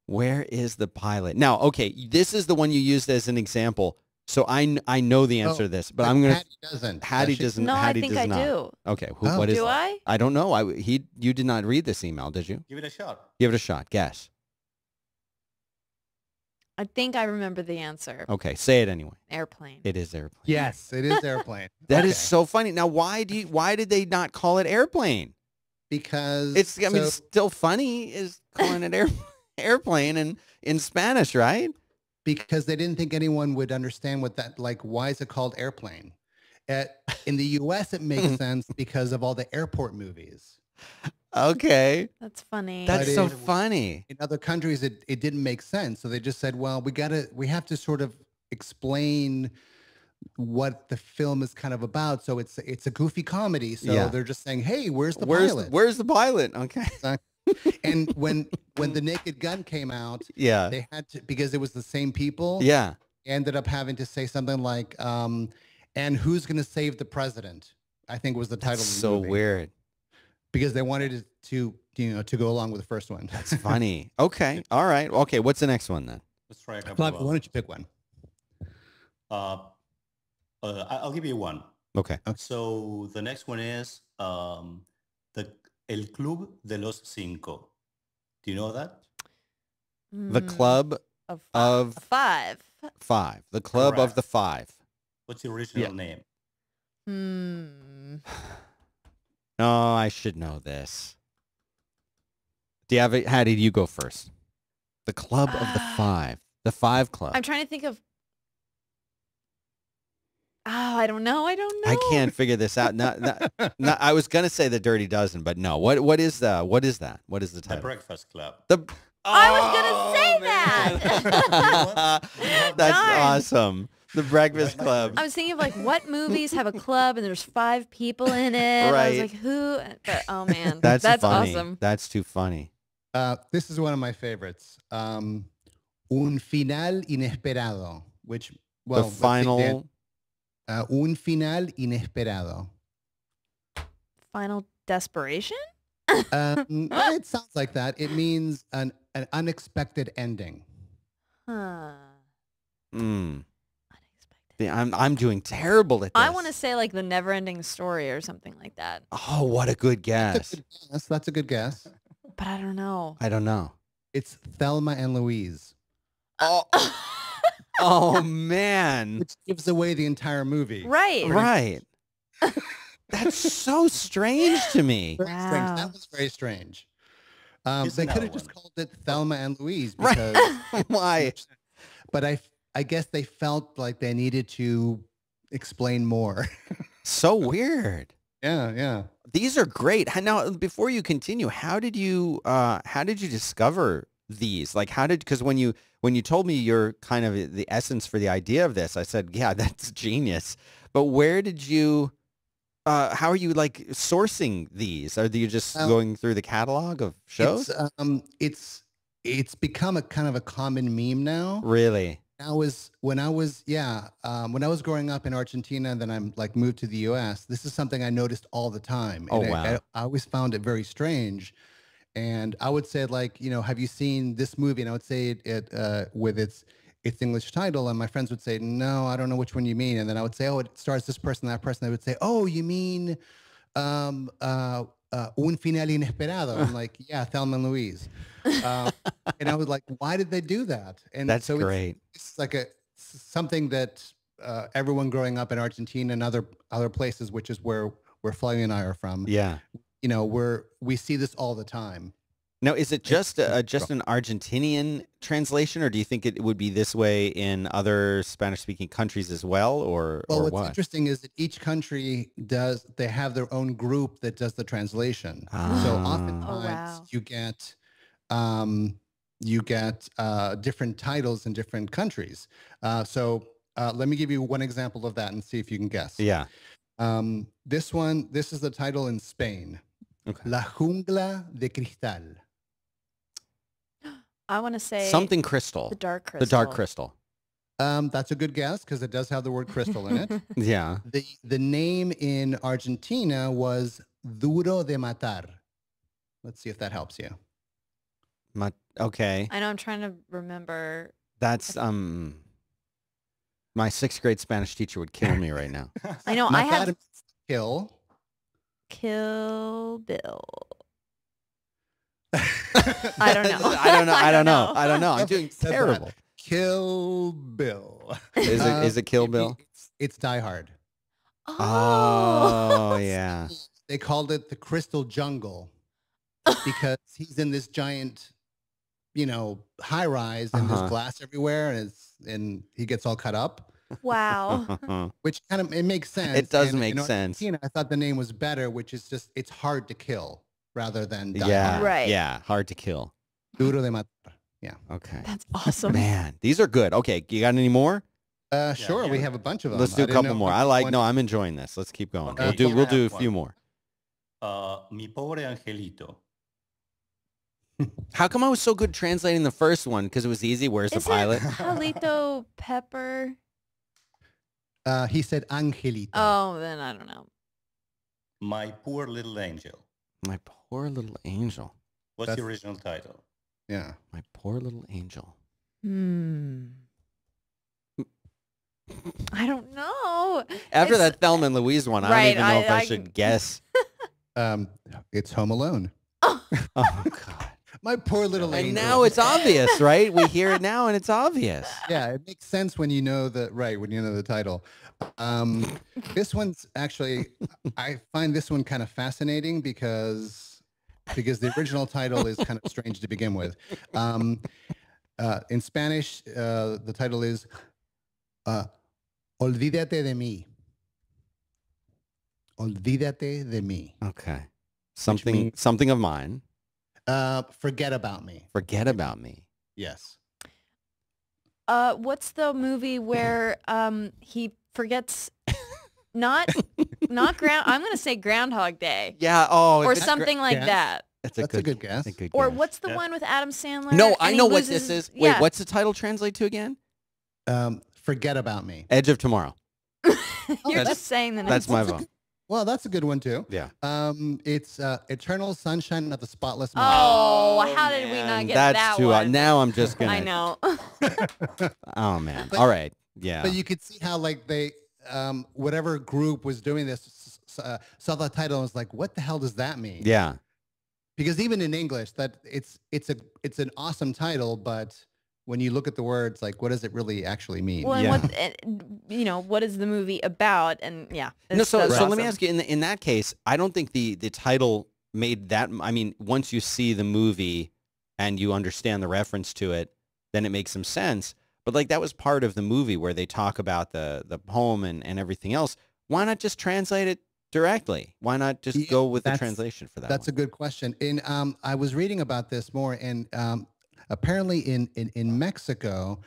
Where is the pilot? Now, okay, this is the one you used as an example. So I know the answer to this, but I'm gonna. Hattie doesn't. Hattie Does she? doesn't. No, I Hattie think does I not. do. Okay, Oh. what is? Do that? I? I don't know. You did not read this email, did you? Give it a shot. Give it a shot. Guess. I think I remember the answer. Okay, say it anyway. Airplane. It is airplane. Yes, it is airplane. That is Okay. so funny. Now, why did they not call it airplane? Because It's it's still funny is calling it airplane in Spanish, right? because they didn't think anyone would understand what that like. Why is it called airplane? In the U.S., it makes sense because of all the airport movies. Okay. That's funny. That's But so it- funny. In other countries, it didn't make sense. So they just said, well, we have to sort of explain what the film is kind of about. So it's a goofy comedy. So Yeah. they're just saying, hey, where's the Where's pilot? where's the pilot? Okay. And when the Naked Gun came out, Yeah. they had to, because it was the same people, Yeah. ended up having to say something like, and who's going to save the president? I think was the title That's of the so movie. weird. Because they wanted it to go along with the first one. That's funny. Okay. All right. Okay. What's the next one then? Let's try a couple. Flavio, why don't you pick one? I'll give you one. Okay. So the next one is El Club de los Cinco. Do you know that? The Mm, Club of five. Five. The Club of Correct. the Five. What's the original name? Hmm. Oh, I should know this. Do you have it? Hattie, you go first. The Club of the Five. The Five Club. I'm trying to think of. Oh, I don't know. I don't know. I can't figure this out. I was gonna say the Dirty Dozen, but no. What is that? What is the The title? Breakfast Club. I was gonna say that. That's Darn. awesome. The Breakfast Club. I was thinking of like what movies have a club and there's 5 people in it. I was Right. like, who? But, oh man, That's funny. awesome. That's too funny. This is one of my favorites. Un final inesperado, which well, The let's see, Dan. final. Un final inesperado. Final Desperation. It sounds like that. It means an unexpected ending. Huh. Mm. Unexpected. I'm doing terrible at this. I want to say like the Never-Ending Story or something like that, Oh, what a good guess. That's a good guess. but I don't know. I don't know. It's Thelma and Louise, Oh, oh man. which gives away the entire movie. Right. Right. That's so strange to me. Very strange. Wow. That was very strange. Here's They could another have just one. called it Thelma and Louise Right. because Why? but I guess they felt like they needed to explain more. So weird. Yeah. These are great. Now, before you continue, how did you discover these? Like, because when you told me you're kind of the essence for the idea of this, I said, yeah, that's genius. But where did you? How are you like sourcing these? Are you just Well, going through the catalog of shows? It's become a kind of a common meme now. Really? when I was growing up in Argentina, and then I'm like moved to the U.S. This is something I noticed all the time. Oh, And wow. I always found it very strange. And I would say like, have you seen this movie? And I would say it with its English title, and my friends would say, no, I don't know which one you mean. And then I would say, oh, it stars this person, that person. They would say, oh, you mean Un Final Inesperado. I'm like, yeah, Thelma and Louise. And I was like, why did they do that? And That's so great. it's like something that everyone growing up in Argentina and other places, which is where Flavia and I are from, Yeah. we see this all the time. Now, is it just an Argentinian translation, or do you think it would be this way in other Spanish-speaking countries as well, or What's what? interesting is that each country they have their own group that does the translation. So Ah. oftentimes Oh, wow. you get different titles in different countries. So let me give you one example of that and see if you can guess. Yeah. This is the title in Spain. Okay. La Jungla de Cristal. I want to say Something crystal. the Dark Crystal. The Dark Crystal. That's a good guess because it does have the word crystal in it. Yeah. The name in Argentina was Duro de Matar. Let's see if that helps you. Okay. I know. I'm trying to remember. That's my 6th grade Spanish teacher would kill me right now. I know. I Matar have means kill. Kill Bill. I don't know. I don't know. I'm doing Said that. terrible. Kill Bill. Is it Kill Bill? It's Die Hard. Oh, yeah. They called it the Crystal Jungle because he's in this giant, high rise, and Uh-huh. there's glass everywhere, and he gets all cut up. Wow. Which kind of it makes sense. It does And make in sense. Argentina, I thought the name was better, which is just it's hard to kill rather than Die Yeah. Hard. Right. Yeah. Hard to kill. Duro de Matar. Yeah. Okay. That's awesome. Man, these are good. Okay. You got any more? Sure. yeah. We have a bunch of them. Let's do I a didn't couple know more. which one- I'm enjoying this. Let's keep going. Okay, We'll do a have few one. more. Mi pobre angelito. How come I was so good translating the first one? Because it was easy. Where's the Is pilot? it Jalito Pepper? He said Angelito. Oh, then I don't know. My poor little angel. My poor little angel. What's That's- the original title? Yeah. My poor little angel. I don't know. After It's- that Thelma and Louise one, I Right, don't even know if I I- should guess. It's Home Alone. Oh, God. My poor little angel. And now it's obvious, right? We hear it now and it's obvious. Yeah, it makes sense when you know the title. This one's actually, I find this one kind of fascinating because the original title is kind of strange to begin with. In Spanish, the title is Olvídate de mí. Olvídate de mí. Okay. means- Something of mine. Forget about me. Forget about me. Yes. What's the movie where he forgets not ground? I'm gonna say Groundhog Day Yeah. Oh, or it's a something like guess. that. That's That's a good guess. a good Or guess. what's the Yeah. one with Adam Sandler? No, I and he know what loses- this is. Yeah. Wait, what's the title translate to again? Forget about me. Edge of Tomorrow. You're That's- just saying the name. That's my That's a vote. Well, that's a good one too. Yeah. It's Eternal Sunshine of the Spotless Mind. Oh, how did we not Man, get that's that too. one? Now I'm just gonna. I know. Oh man. But- All right. Yeah. But you could see how like they, whatever group was doing this, saw the title and was like, "What the hell does that mean?" Yeah. Because even in English, that it's an awesome title, but when you look at the words, like, what does it really actually mean? Well, and Yeah. what is the movie about? And yeah. No. So that's let me awesome. ask you. In that case, I don't think the title made that. I mean, once you see the movie and you understand the reference to it, then it makes some sense. But like that was part of the movie where they talk about the poem and everything else. Why not just translate it directly? Why not just Yeah, go with the that's- translation for that? That's a good question. And I was reading about this more, and apparently in Mexico,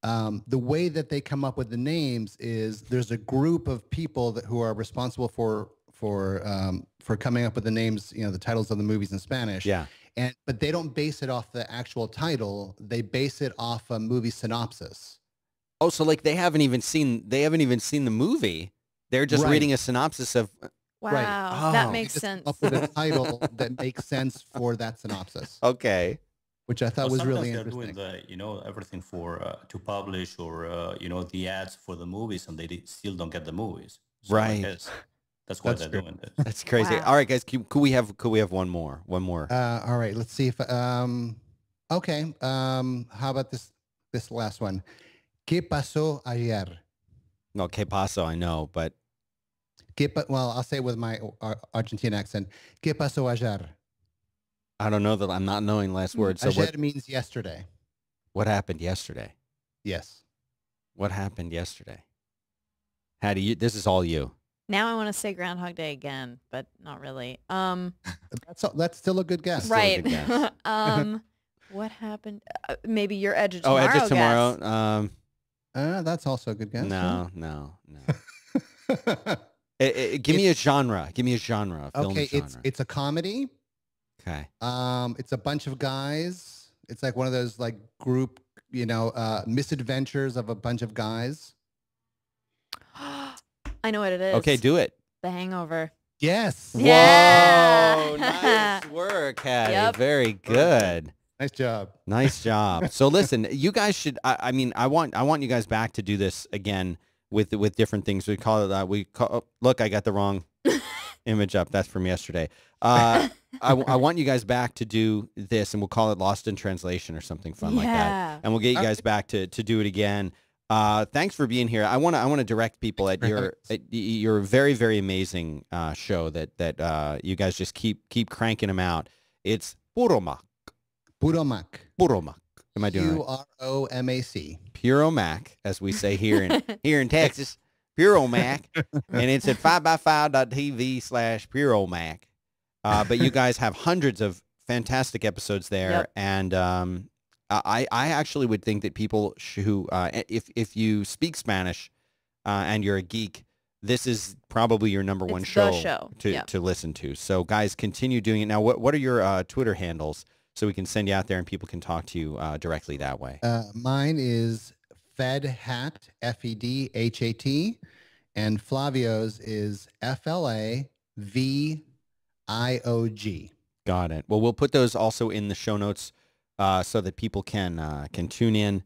the way that they come up with the names is there's a group of people who are responsible for coming up with the names, the titles of the movies in Spanish. Yeah. But they don't base it off the actual title. They base it off a movie synopsis. Oh, so like they haven't even seen the movie. They're just Right. reading a synopsis of. Wow, Right. that Oh. makes Just sense. come up with a title that makes sense for that synopsis, Okay. which I thought Well, was sometimes really they're interesting. doing everything for to publish or the ads for the movies, and still don't get the movies. So Right. I guess that's why That's they're true. doing this. That's crazy. Wow. All right, guys. Could we have one more? One more. All right, let's see if okay. How about this last one? ¿Qué pasó ayer? No, que paso? I know, but Well, I'll say it with my Argentine accent. ¿Qué pasó ayer? I don't know that I'm not knowing last word. So Ayer means yesterday. what happened yesterday? Yes. What happened yesterday? Hattie, this is all you. Now I want to say Groundhog Day again, but not really. That's still a good guess. Still a Right. good guess. What happened? Maybe your Edge of Oh, Tomorrow. Edge of Tomorrow. guess. That's also a good guess. No. Give me a genre. Give me a genre. A film Okay, genre. it's a comedy. Okay. It's a bunch of guys. It's like one of those like group, misadventures of a bunch of guys. I know what it is. Okay, do it. The Hangover. Yes. Yeah. Whoa, nice work, Hattie. Yep. Very good. Nice job. Nice job. So listen, you guys should. I mean, I want you guys back to do this again with different things. We call it that. Look, I got the wrong image up. That's from yesterday. I want you guys back to do this, and we'll call it Lost in Translation or something fun like that. Yeah. And we'll get you guys back to do it again. Thanks for being here. I want to direct people at your very, very amazing show that you guys just keep cranking them out. It's Puromac. Puromac. Puromac. Am I doing it right? Puromac. Puromac, as we say here in Texas. Puromac, and it's at 5x5.tv/Puromac. But you guys have hundreds of fantastic episodes there, Yep. and I actually would think that people who if you speak Spanish and you're a geek, this is probably your number one It's the show, show. to Yep. to listen to. So guys, continue doing it. Now, what are your Twitter handles so we can send you out there and people can talk to you directly that way? Mine is FedHat, FEDHAT, and Flavio's is FLAVIOG. Got it. Well, we'll put those also in the show notes so that people can tune in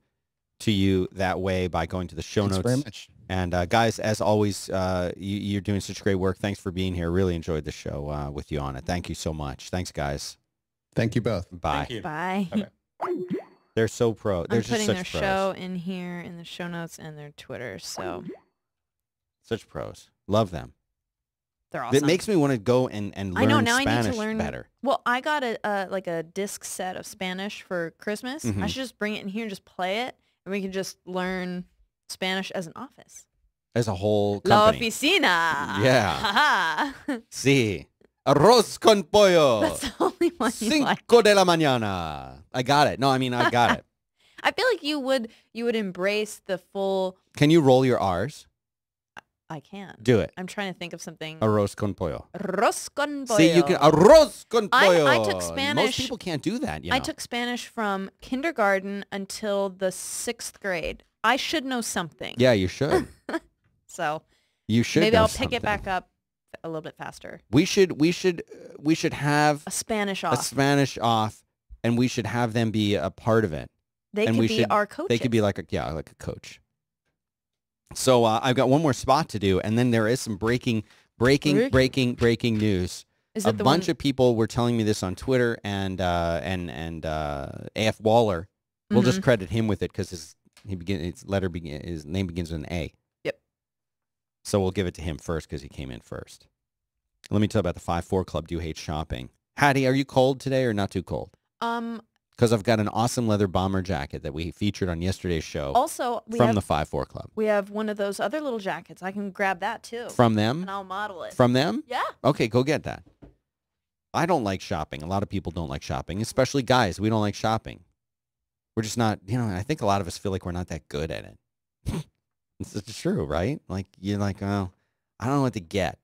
to you that way by going to the show Thanks notes. very much. And guys, as always, you're doing such great work. Thanks for being here. Really enjoyed the show with you on it. Thank you so much. Thanks, guys. Thank you both. Bye. Thank you. Bye. Bye-bye. They're so pro. They're I'm just putting such their pros. show in here in the show notes and their Twitter, so Such pros. Love them. they're awesome. It makes me want to go and learn I know, now Spanish I need to learn better. Well, I got a disc set of Spanish for Christmas. Mhm. I should just bring it in here and just play it, and we can just learn Spanish as an office. As a whole La company. oficina. Yeah. Ha-ha. Sí. Arroz con pollo. That's the only one you like. Cinco de la mañana. I got it. No, I mean, I got it. I feel like you would embrace the full. Can you roll your R's? I can. Do it. I'm trying to think of something. Arroz con pollo. Arroz con pollo. See, you can arroz con I pollo. took Most Spanish- people can't do that. You know? I took Spanish from kindergarten until the 6th grade. I should know something. Yeah, you should. So You should. maybe know I'll pick it something. back up a little bit faster. We should have A Spanish a off. Spanish off, and we should have them be a part of it. They and could we be should- our coaches. They could be like a coach. So I've got one more spot to do, and then there is some breaking news. Is A it the bunch one? of people were telling me this on Twitter, and AF Waller. We'll just credit him with it because his name begins with an A. Yep. So we'll give it to him first because he came in first. Let me tell you about the 5-4 Club. Do hate shopping. Hattie, are you cold today or not too cold? Because I've got an awesome leather bomber jacket that we featured on yesterday's show Also, we from have the 5-4 Club. we have one of those other little jackets. I can grab that too. From them? And I'll model it. From them? Yeah. Okay, go get that. I don't like shopping. A lot of people don't like shopping, especially guys. We don't like shopping. We're just not, I think a lot of us feel like we're not that good at it. It's true, right? Like, you're like, oh, I don't know what to get.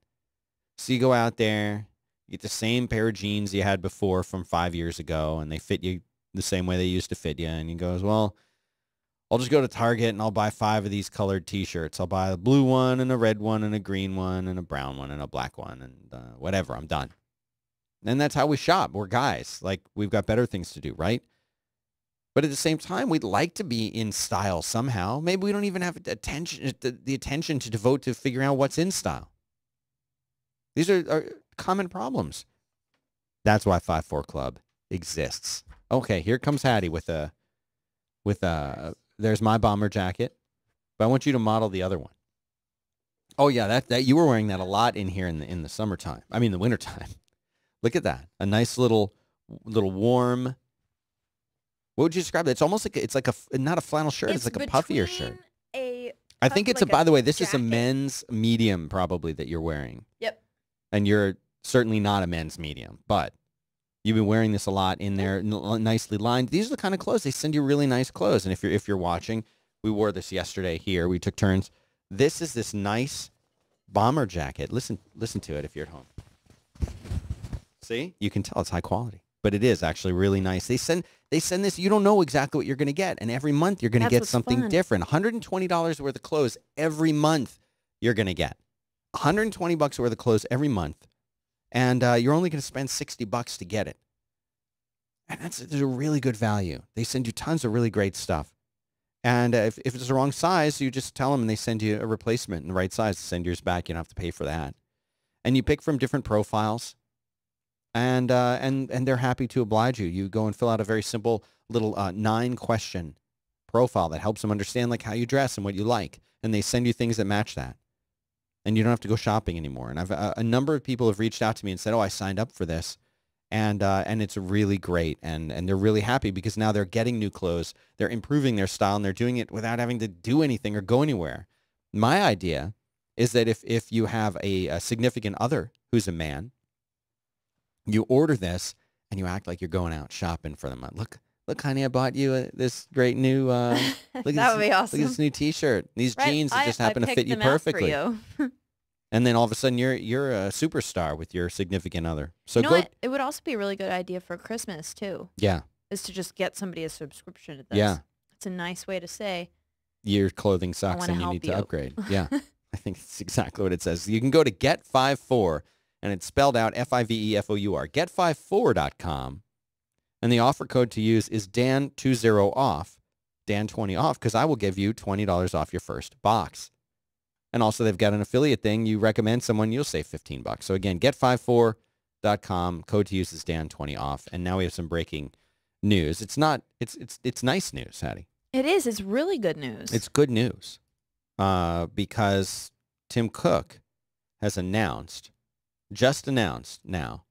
So you go out there, you get the same pair of jeans you had before from 5 years ago, and they fit you the same way they used to fit you. And you goes, well, I'll just go to Target and I'll buy 5 of these colored T-shirts. I'll buy a blue one and a red one and a green one and a brown one and a black one and whatever. I'm done. And that's how we shop. We're guys. Like, we've got better things to do, right? But at the same time, we'd like to be in style somehow. Maybe we don't even have the attention to devote to figuring out what's in style. These are common problems. That's why 5-4 Club exists. Okay, here comes Hattie with a there's my bomber jacket. But I want you to model the other one. Oh yeah, that you were wearing that a lot in here in the summertime. I mean the wintertime. Look at that. A nice little warm. What would you describe it? It's almost like it's like not a flannel shirt. It's like a puffier shirt. I think it's by the way, this is a men's medium probably that you're wearing. Yep. And you're certainly not a men's medium, but you've been wearing this a lot in there, nicely lined. These are the kind of clothes. They send you really nice clothes. And if you're watching, we wore this yesterday here. We took turns. This is this nice bomber jacket. Listen to it if you're at home. See? You can tell it's high quality. But it is actually really nice. They send this. You don't know exactly what you're going to get. And every month you're going to get something different. $120 worth of clothes every month you're going to get. $120 worth of clothes every month. And you're only going to spend $60 to get it. And that's a really good value. They send you tons of really great stuff. And if it's the wrong size, you just tell them and they send you a replacement in the right size to send yours back. You don't have to pay for that. And you pick from different profiles. And they're happy to oblige you. You go and fill out a very simple little 9-question profile that helps them understand like how you dress and what you like. And they send you things that match that. And you don't have to go shopping anymore. And I've a number of people have reached out to me and said, "Oh, I signed up for this," and it's really great. And they're really happy because now they're getting new clothes, they're improving their style, and they're doing it without having to do anything or go anywhere. My idea is that if you have a significant other who's a man, you order this and you act like you're going out shopping for them. Look, honey, I bought you this great new. That would be awesome. Look at this new T-shirt. These jeans that just happen to fit you perfectly. And then all of a sudden, you're a superstar with your significant other. So you know what? It would also be a really good idea for Christmas too. Yeah. Is to just get somebody a subscription to this. Yeah. It's a nice way to say your clothing sucks and you need to upgrade. Yeah. I think it's exactly what it says. You can go to Get54, and it's spelled out FIVEFOUR. Get54.com. And the offer code to use is Dan20OFF, Dan20OFF, because I will give you $20 off your first box. And also, they've got an affiliate thing. You recommend someone, you'll save $15. So again, Get54.com. Code to use is Dan20OFF. And now we have some breaking news. It's nice news, Hattie. It is. It's really good news. It's good news because Tim Cook has just announced now,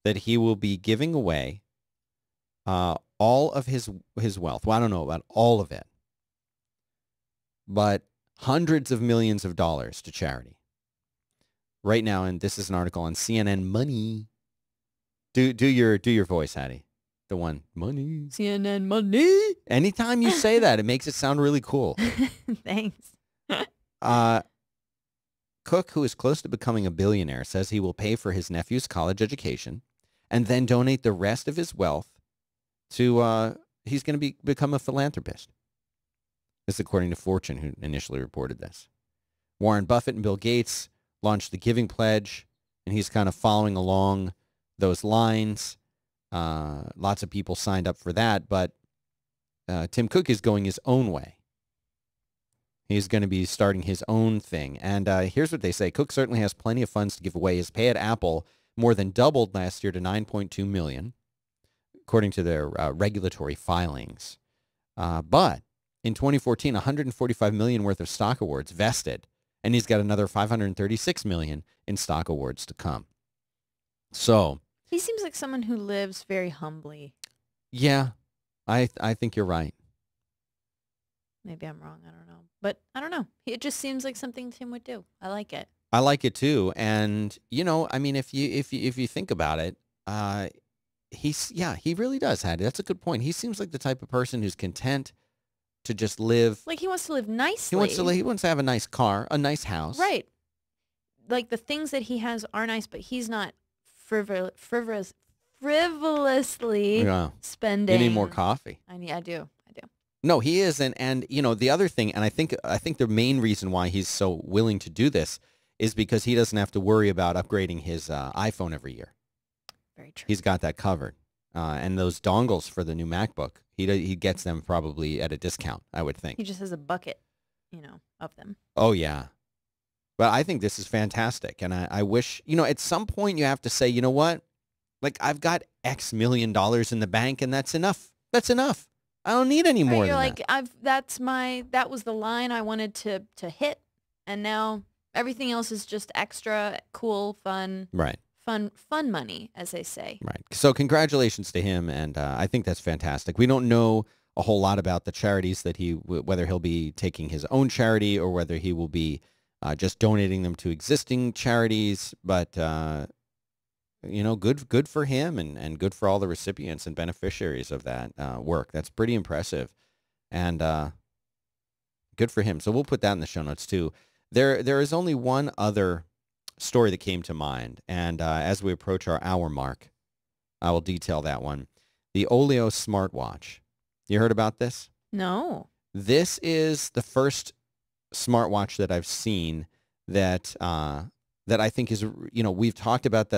that he will be giving away all of his wealth. Well, I don't know about all of it, but hundreds of millions of dollars to charity. Right now, and this is an article on CNN Money. Do your voice, Hattie. The one, money. CNN Money. Anytime you say that, it makes it sound really cool. Thanks. Cook, who is close to becoming a billionaire, says he will pay for his nephew's college education and then donate the rest of his wealth to, he's going to become a philanthropist. This is according to Fortune, who initially reported this. Warren Buffett and Bill Gates launched the Giving Pledge, and he's kind of following along those lines. Lots of people signed up for that, but Tim Cook is going his own way. He's going to be starting his own thing. And here's what they say. Cook certainly has plenty of funds to give away. His pay at Apple more than doubled last year to $9.2 million, according to their regulatory filings. But in 2014, $145 million worth of stock awards vested, and he's got another $536 million in stock awards to come. So he seems like someone who lives very humbly. Yeah, I think you're right. Maybe I'm wrong. I don't know. But I don't know. It just seems like something Tim would do. I like it. I like it too. And, you know, I mean, if you think about it, he really does, Hattie. That's a good point. He seems like the type of person who's content to just live. Like he wants to live nicely. He wants to have a nice car, a nice house. Right. Like the things that he has are nice, but he's not frivolously spending. You need more coffee. I do. No, he isn't. And you know, the other thing, and I think the main reason why he's so willing to do this is because he doesn't have to worry about upgrading his iPhone every year. Very true. He's got that covered. And those dongles for the new MacBook, he gets them probably at a discount, I would think. He just has a bucket, of them. Oh, yeah. But I think this is fantastic. And I wish, at some point you have to say, you know what? Like, I've got X million dollars in the bank, and that's enough. That's enough. I don't need any more You're than like, that. that was the line I wanted to hit, and now everything else is just extra cool, fun, Right. fun money, as they say. Right. So congratulations to him, and I think that's fantastic. We don't know a whole lot about the charities that whether he'll be taking his own charity or whether he will be just donating them to existing charities, but good for him and good for all the recipients and beneficiaries of that work. That's pretty impressive, and good for him. So we'll put that in the show notes too. There is only one other story that came to mind, and as we approach our hour mark, I will detail that one. The Oleo smartwatch. You heard about this? No. This is the first smartwatch that I've seen that I think is, we've talked about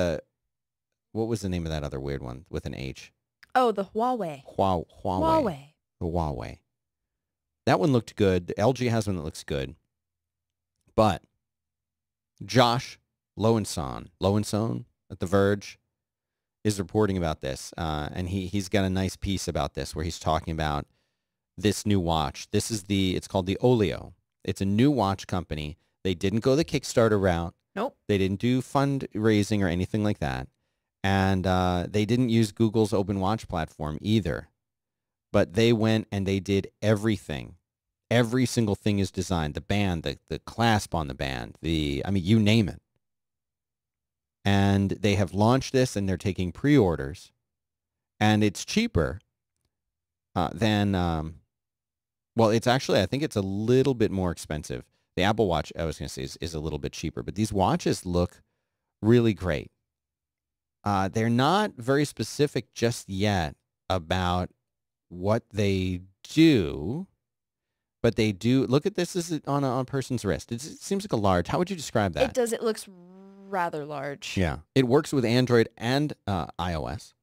what was the name of that other weird one with an H? Oh, the Huawei. Huawei. The Huawei. That one looked good. LG has one that looks good. But Josh Lowenson at The Verge is reporting about this, and he's got a nice piece about this where he's talking about this new watch. It's called the Oleo. It's a new watch company. They didn't go the Kickstarter route. Nope. They didn't do fundraising or anything like that, and they didn't use Google's Open Watch platform either. But they went and they did everything. Every single thing is designed. The band, the clasp on the band, you name it. And they have launched this, and they're taking pre-orders, and it's cheaper than, it's actually, I think it's a little bit more expensive. The Apple Watch, I was going to say, is a little bit cheaper, but these watches look really great. They're not very specific just yet about what they do, but they do. Look at this as on a person's wrist. It seems like a large. How would you describe that? It does. It looks rather large. Yeah. It works with Android and iOS,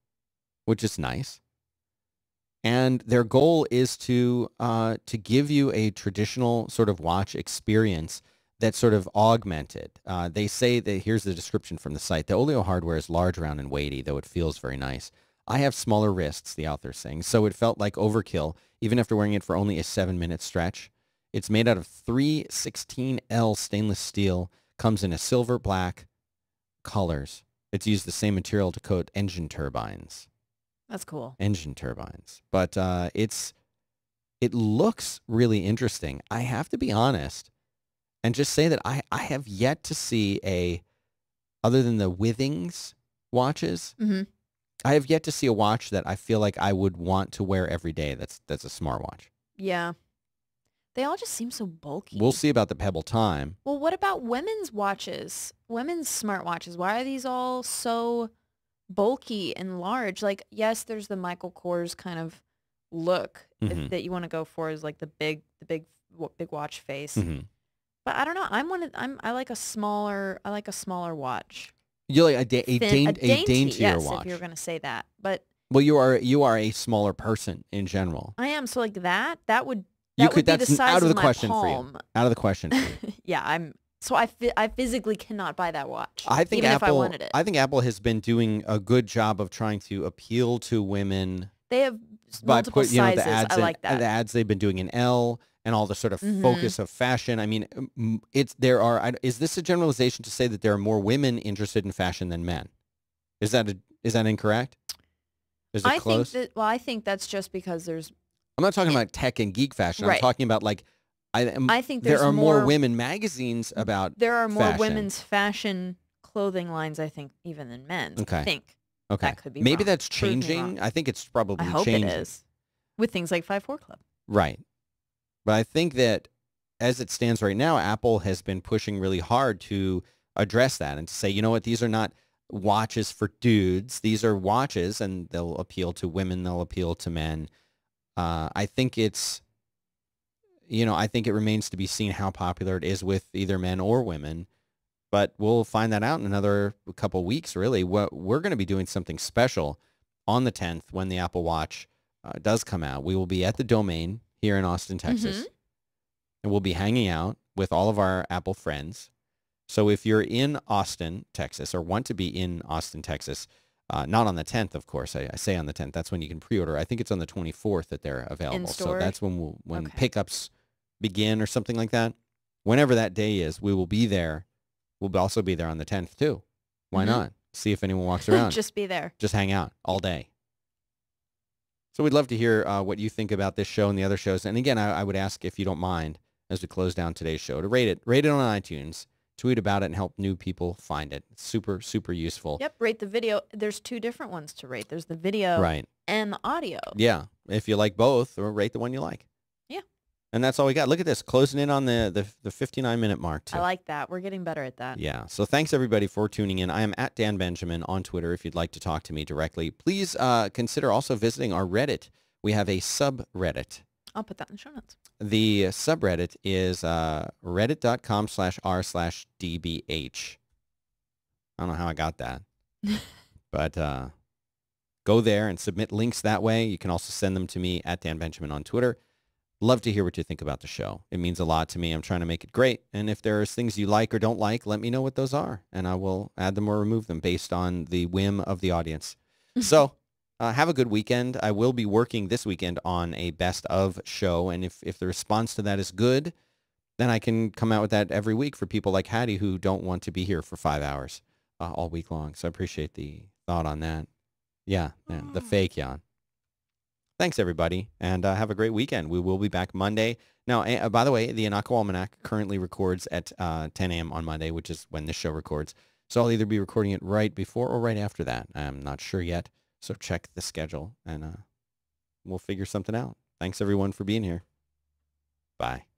which is nice. And their goal is to give you a traditional sort of watch experience that's sort of augmented. They say that, here's the description from the site, the Oleo hardware is large, round, and weighty, though it feels very nice. I have smaller wrists, the author's saying, so it felt like overkill, even after wearing it for only a 7-minute stretch. It's made out of 316L stainless steel, comes in a silver, black colors. It's used the same material to coat engine turbines. That's cool. Engine turbines. But it looks really interesting. I have to be honest and just say that I have yet to see other than the Withings watches, Mm-hmm. I have yet to see a watch that I feel like I would want to wear every day that's a smartwatch. Yeah. They all just seem so bulky. We'll see about the Pebble Time. Well, what about women's watches? Women's smartwatches? Why are these all so bulky and large? Like, yes, there's the Michael Kors kind of look Mhm. that you want to go for, is like the big watch face. Mm-hmm. But I don't know. I like a smaller watch. You like a Thin- daintier yes, watch. if you were going to say that. But Well, you are a smaller person in general. I am, so like that would You be could. the That's size out of the my question for you. palm. Out of the question for you. Yeah, I physically cannot buy that watch. I think even Apple. if I wanted it. I think Apple has been doing a good job of trying to appeal to women They have by multiple the sizes. ads. I like that. The ads they've been doing in L and all the sort of Mhm. focus of fashion. I mean, is this a generalization to say that there are more women interested in fashion than men? Is that incorrect? Is it close? I think that's just because there's. I'm not talking about tech and geek fashion. I'm Right. talking about like I think there there's are more women magazines about There are more fashion. women's fashion clothing lines, I think, even than men's. Okay. I think Okay. that could be Maybe wrong. that's Prove me changing. wrong. I think it's probably I hope changing. it is with things like 5-4 Club. Right. But I think that as it stands right now, Apple has been pushing really hard to address that and to say, you know what, these are not watches for dudes. These are watches, and they'll appeal to women. They'll appeal to men. I think it's I think it remains to be seen how popular it is with either men or women. But we'll find that out in another couple weeks, really. We're going to be doing something special on the 10th when the Apple Watch does come out. We will be at the Domain here in Austin, Texas, and we'll be hanging out with all of our Apple friends. So if you're in Austin, Texas, or want to be in Austin, Texas, not on the 10th, of course. I say on the 10th. That's when you can pre-order. I think it's on the 24th that they're available. So that's when pickups begin or something like that. Whenever that day is, we will be there. We'll also be there on the 10th, too. Why not? See if anyone walks around. Just be there. Just hang out all day. So we'd love to hear what you think about this show and the other shows. And again, I would ask, if you don't mind, as we close down today's show, to rate it. Rate it on iTunes. Tweet about it and help new people find it. It's super, super useful. Yep, rate the video. There's two different ones to rate. There's the video and the audio. Yeah. If you like both, or rate the one you like. Yeah. And that's all we got. Look at this, closing in on the 59-minute mark, too. I like that. We're getting better at that. Yeah. So thanks, everybody, for tuning in. I am at Dan Benjamin on Twitter if you'd like to talk to me directly. Please consider also visiting our Reddit. We have a subreddit. I'll put that in the show notes. The subreddit is reddit.com/r/dbh. I don't know how I got that. But go there and submit links that way. You can also send them to me at Dan Benjamin on Twitter. Love to hear what you think about the show. It means a lot to me. I'm trying to make it great. And if there's things you like or don't like, let me know what those are. And I will add them or remove them based on the whim of the audience. So have a good weekend. I will be working this weekend on a best of show. And if the response to that is good, then I can come out with that every week for people like Hattie who don't want to be here for 5 hours all week long. So I appreciate the thought on that. Yeah, the fake yawn. Thanks, everybody, and have a great weekend. We will be back Monday. Now, by the way, the Anaka Almanac currently records at 10 a.m. on Monday, which is when this show records. So I'll either be recording it right before or right after that. I'm not sure yet. So check the schedule, and we'll figure something out. Thanks, everyone, for being here. Bye.